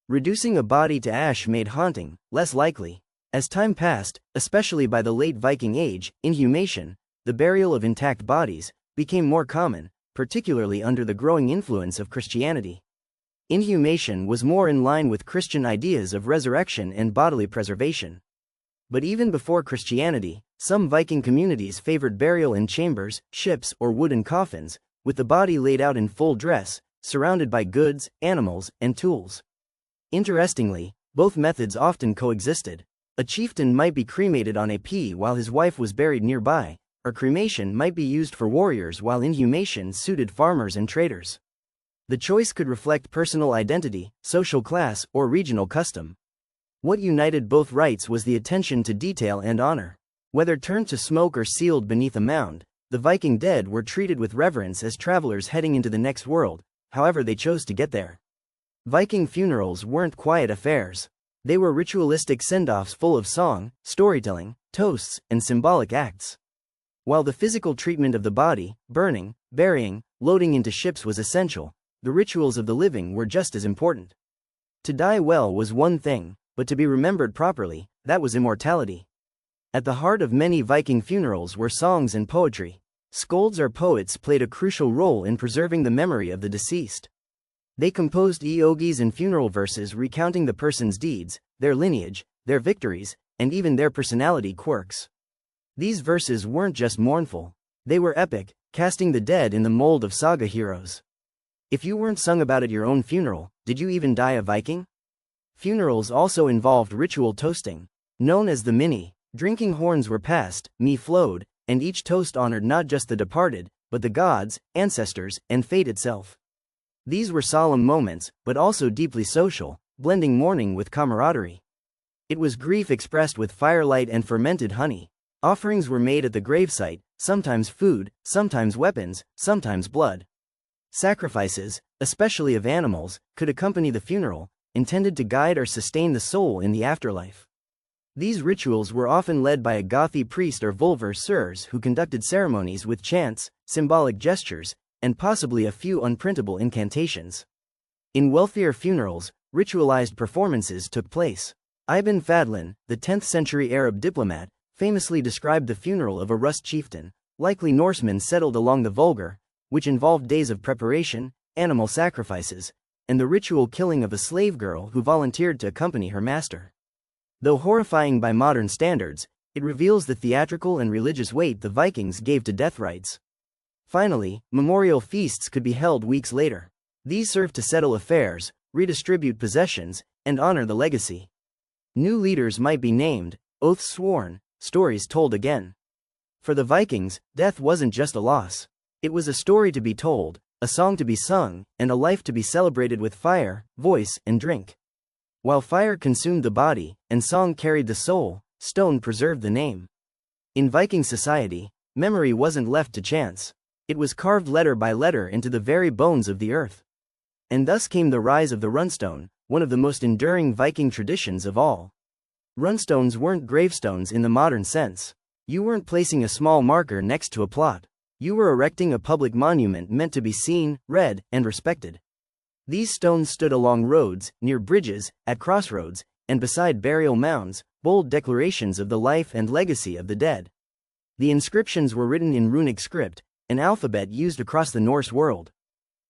Speaker 1: Reducing a body to ash made haunting less likely. As time passed, especially by the late Viking Age, inhumation, the burial of intact bodies, became more common, particularly under the growing influence of Christianity. Inhumation was more in line with Christian ideas of resurrection and bodily preservation. But even before Christianity, some Viking communities favored burial in chambers, ships, or wooden coffins, with the body laid out in full dress, surrounded by goods, animals, and tools. Interestingly, both methods often coexisted. A chieftain might be cremated on a pyre while his wife was buried nearby, or cremation might be used for warriors while inhumation suited farmers and traders. The choice could reflect personal identity, social class, or regional custom. What united both rites was the attention to detail and honor. Whether turned to smoke or sealed beneath a mound, the Viking dead were treated with reverence as travelers heading into the next world, however they chose to get there. Viking funerals weren't quiet affairs. They were ritualistic send-offs full of song, storytelling, toasts, and symbolic acts. While the physical treatment of the body, burning, burying, loading into ships was essential, the rituals of the living were just as important. To die well was one thing, but to be remembered properly, that was immortality. At the heart of many Viking funerals were songs and poetry. Skalds or poets played a crucial role in preserving the memory of the deceased. They composed eoges and funeral verses recounting the person's deeds, their lineage, their victories, and even their personality quirks. These verses weren't just mournful, they were epic, casting the dead in the mold of saga heroes. If you weren't sung about at your own funeral, did you even die a Viking? Funerals also involved ritual toasting. Known as the minne, drinking horns were passed, me flowed, and each toast honored not just the departed, but the gods, ancestors, and fate itself. These were solemn moments, but also deeply social, blending mourning with camaraderie. It was grief expressed with firelight and fermented honey. Offerings were made at the gravesite, sometimes food, sometimes weapons, sometimes blood. Sacrifices, especially of animals, could accompany the funeral, intended to guide or sustain the soul in the afterlife. These rituals were often led by a Gothi priest or vulvar sirs who conducted ceremonies with chants, symbolic gestures, and possibly a few unprintable incantations. In wealthier funerals, ritualized performances took place. Ibn Fadlan, the 10th-century Arab diplomat, famously described the funeral of a Rus chieftain, likely Norseman settled along the Volga, which involved days of preparation, animal sacrifices, and the ritual killing of a slave girl who volunteered to accompany her master. Though horrifying by modern standards, it reveals the theatrical and religious weight the Vikings gave to death rites. Finally, memorial feasts could be held weeks later. These served to settle affairs, redistribute possessions, and honor the legacy. New leaders might be named, oaths sworn, stories told again. For the Vikings, death wasn't just a loss. It was a story to be told, a song to be sung, and a life to be celebrated with fire, voice, and drink. While fire consumed the body, and song carried the soul, stone preserved the name. In Viking society, memory wasn't left to chance. It was carved letter by letter into the very bones of the earth. And thus came the rise of the runestone, one of the most enduring Viking traditions of all. Runstones weren't gravestones in the modern sense. You weren't placing a small marker next to a plot. You were erecting a public monument meant to be seen, read, and respected. These stones stood along roads, near bridges, at crossroads, and beside burial mounds, bold declarations of the life and legacy of the dead. The inscriptions were written in runic script, an alphabet used across the Norse world.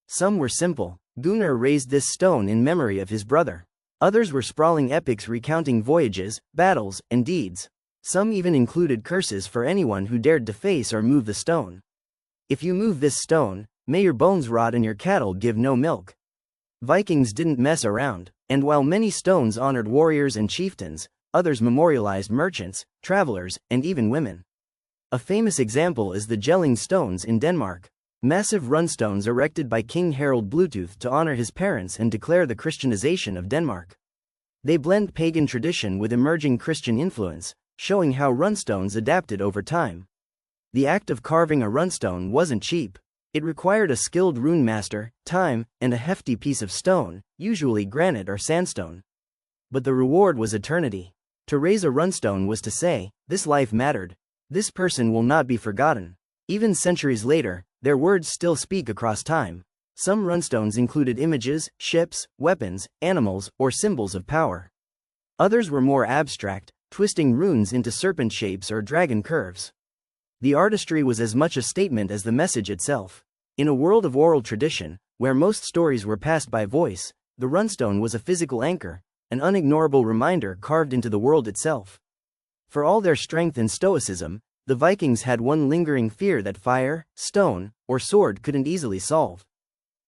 Speaker 1: Some were simple. Gunnar raised this stone in memory of his brother. Others were sprawling epics recounting voyages, battles, and deeds. Some even included curses for anyone who dared deface or move the stone. If you move this stone, may your bones rot and your cattle give no milk. Vikings didn't mess around, and while many stones honored warriors and chieftains, others memorialized merchants, travelers, and even women. A famous example is the Jelling stones in Denmark. Massive runstones erected by King Harald Bluetooth to honor his parents and declare the Christianization of Denmark. They blend pagan tradition with emerging Christian influence, showing how runstones adapted over time. The act of carving a runestone wasn't cheap. It required a skilled rune master, time, and a hefty piece of stone, usually granite or sandstone. But the reward was eternity. To raise a runestone was to say, this life mattered. This person will not be forgotten. Even centuries later, their words still speak across time. Some runstones included images, ships, weapons, animals, or symbols of power. Others were more abstract, twisting runes into serpent shapes or dragon curves. The artistry was as much a statement as the message itself. In a world of oral tradition, where most stories were passed by voice, the runestone was a physical anchor, an unignorable reminder carved into the world itself. For all their strength and stoicism, the Vikings had one lingering fear that fire, stone, or sword couldn't easily solve.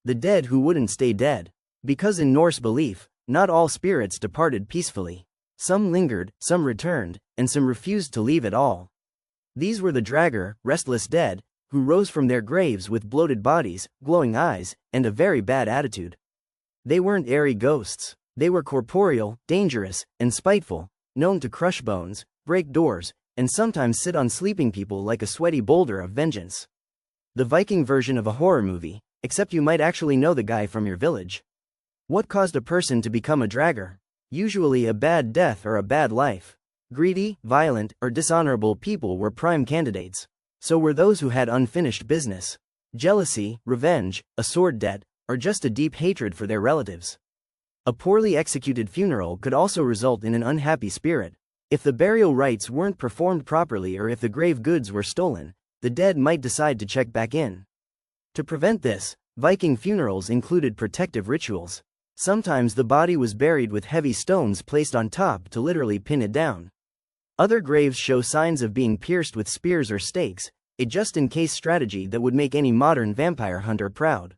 Speaker 1: The dead who wouldn't stay dead. Because in Norse belief, not all spirits departed peacefully. Some lingered, some returned, and some refused to leave at all. These were the Draugr, restless dead, who rose from their graves with bloated bodies, glowing eyes, and a very bad attitude. They weren't airy ghosts. They were corporeal, dangerous, and spiteful, known to crush bones, break doors, and sometimes sit on sleeping people like a sweaty boulder of vengeance. The Viking version of a horror movie, except you might actually know the guy from your village. What caused a person to become a Draugr? Usually a bad death or a bad life. Greedy, violent, or dishonorable people were prime candidates. So were those who had unfinished business. jealousy, revenge, a sword debt, or just a deep hatred for their relatives. A poorly executed funeral could also result in an unhappy spirit. If the burial rites weren't performed properly or if the grave goods were stolen, the dead might decide to check back in. To prevent this, Viking funerals included protective rituals. Sometimes the body was buried with heavy stones placed on top to literally pin it down. Other graves show signs of being pierced with spears or stakes, a just-in-case strategy that would make any modern vampire hunter proud.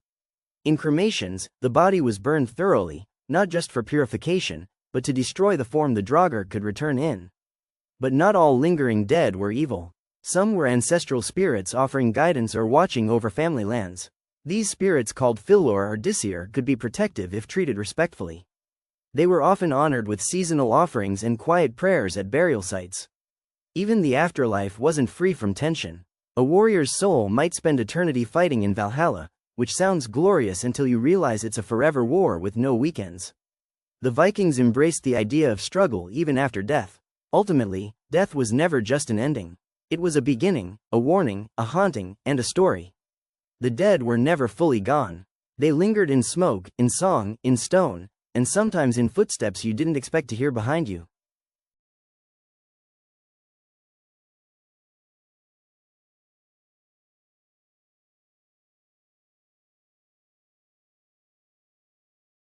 Speaker 1: In cremations, the body was burned thoroughly, not just for purification, but to destroy the form the draugr could return in. But not all lingering dead were evil. Some were ancestral spirits offering guidance or watching over family lands. These spirits, called fillor or disir, could be protective if treated respectfully. They were often honored with seasonal offerings and quiet prayers at burial sites. Even the afterlife wasn't free from tension. A warrior's soul might spend eternity fighting in Valhalla, which sounds glorious until you realize it's a forever war with no weekends. The Vikings embraced the idea of struggle even after death. Ultimately, death was never just an ending. It was a beginning, a warning, a haunting, and a story. The dead were never fully gone. They lingered in smoke, in song, in stone, and sometimes in footsteps you didn't expect to hear behind you.